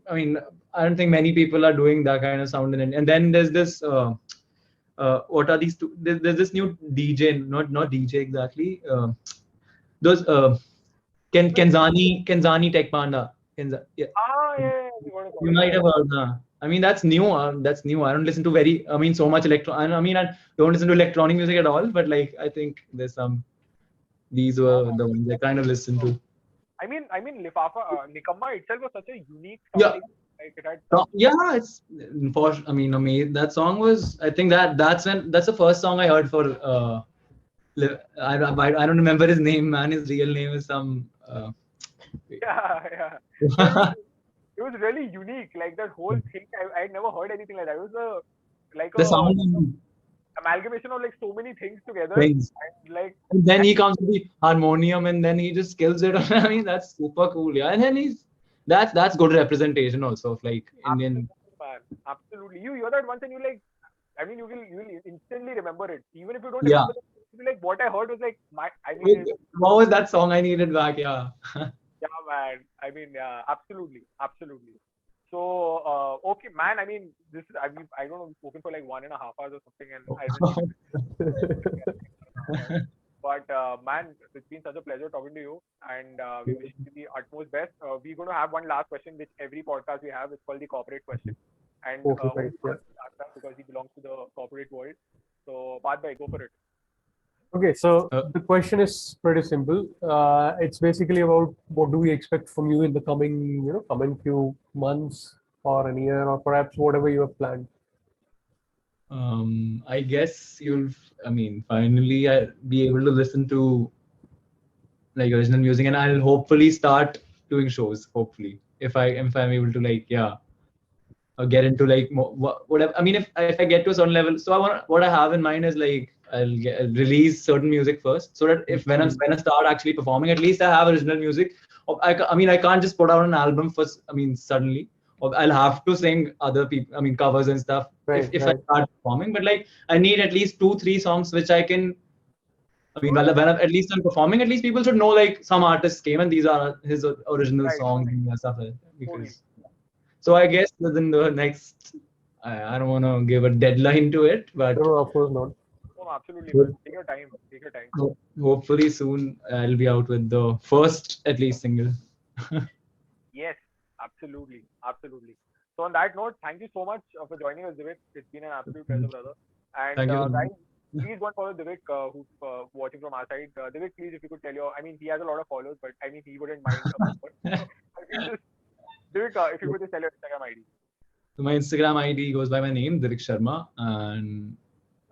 I mean, I don't think many people are doing that kind of sound in India. And then there's this. What are these two? There's this new DJ, not DJ exactly. Those Kenzani Tech Panda. Yeah. yeah. You might have heard. I mean, that's new. That's new. I don't listen to so much I don't listen to electronic music at all. But like, I think there's some. These were the ones I kind of listened to. I mean, Lifafa, Nikamma itself was such a unique sounding. Like it had it's for. I mean, amazing. That song was. I think that's the first song I heard for. I don't remember his name, man. His real name is some. Yeah. It was really unique. Like that whole thing, I never heard anything like that. It was the sound amalgamation of like so many things together. And then he comes to the harmonium, and then he just kills it. I mean, that's super cool, yeah. And then that's good representation also of like Indian. Absolutely. You hear that once and you like. I mean, you will instantly remember it, even if you don't remember. Like what I heard was like what was that song I needed back? Yeah. Yeah, man. I mean, yeah, absolutely. So, okay, man. I mean, I don't know, I've spoken for like 1.5 hours or something, and but man, it's been such a pleasure talking to you, and we wish you the utmost best. We're going to have one last question, which every podcast we have is called the corporate question, and because he belongs to the corporate world. So, Parth bhai, go for it. Okay, so the question is pretty simple. It's basically about what do we expect from you in the coming few months or a year or perhaps whatever you have planned. I guess finally I'll be able to listen to like original music, and I'll hopefully start doing shows. Hopefully, if I'm able to get into like whatever. I mean, if I get to a certain level, so what I have in mind is like I'll release certain music first, so that when I start actually performing, at least I have original music. I can't just put out an album first. I mean, suddenly, or I'll have to sing other people. I mean, covers and stuff if I start performing. But like, I need at least 2-3 songs which I can. I mean, at least I'm performing, at least people should know like some artists came and these are his original songs and stuff like that. Because. So I guess within the next, I don't want to give a deadline to it, but no, of course not. No, absolutely. But take your time. Hopefully soon I'll be out with the first at least single. Yes, absolutely. So on that note, thank you so much for joining us, Divik. It's been an absolute pleasure, brother. And thank you. Guys, please go and follow Divik, who's watching from our side. Divik, please, if you could tell he has a lot of followers, but I mean, he wouldn't mind. Divik, if you could just tell your Instagram ID. So my Instagram ID goes by my name, Divik Sharma, and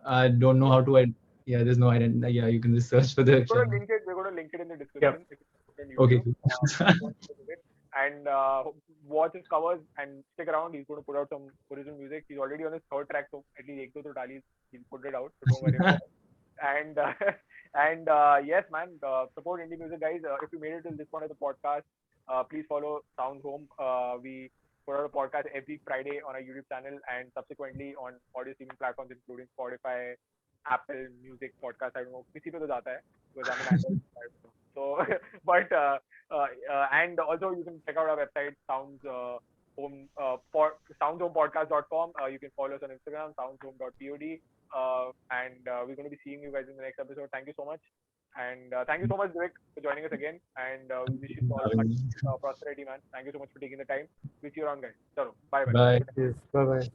I don't know how to. There's no identity. Yeah, you can just search for Divik Sharma. We're going to link it in the description. Yep. Okay. And watch his covers and stick around. He's going to put out some original music. He's already on his 3rd track, so at least he'll put it out. So don't worry about it. And yes, man, support indie music, guys. If you made it till this point of the podcast, please follow Sound Home. We put out a podcast every Friday on our YouTube channel and subsequently on audio streaming platforms including Spotify, Apple Music, podcast. I don't know, किसी पे तो जाता है because I'm an Android. I don't know. So, but and also you can check out our website soundshomepodcast.com. You can follow us on Instagram soundshome.pod. And we're going to be seeing you guys in the next episode. Thank you so much. And thank you so much, Divik, for joining us again. And we wish you all much prosperity, man. Thank you so much for taking the time. Wish you around, guys. Chalo, bye bye. Bye. Yes. Bye bye.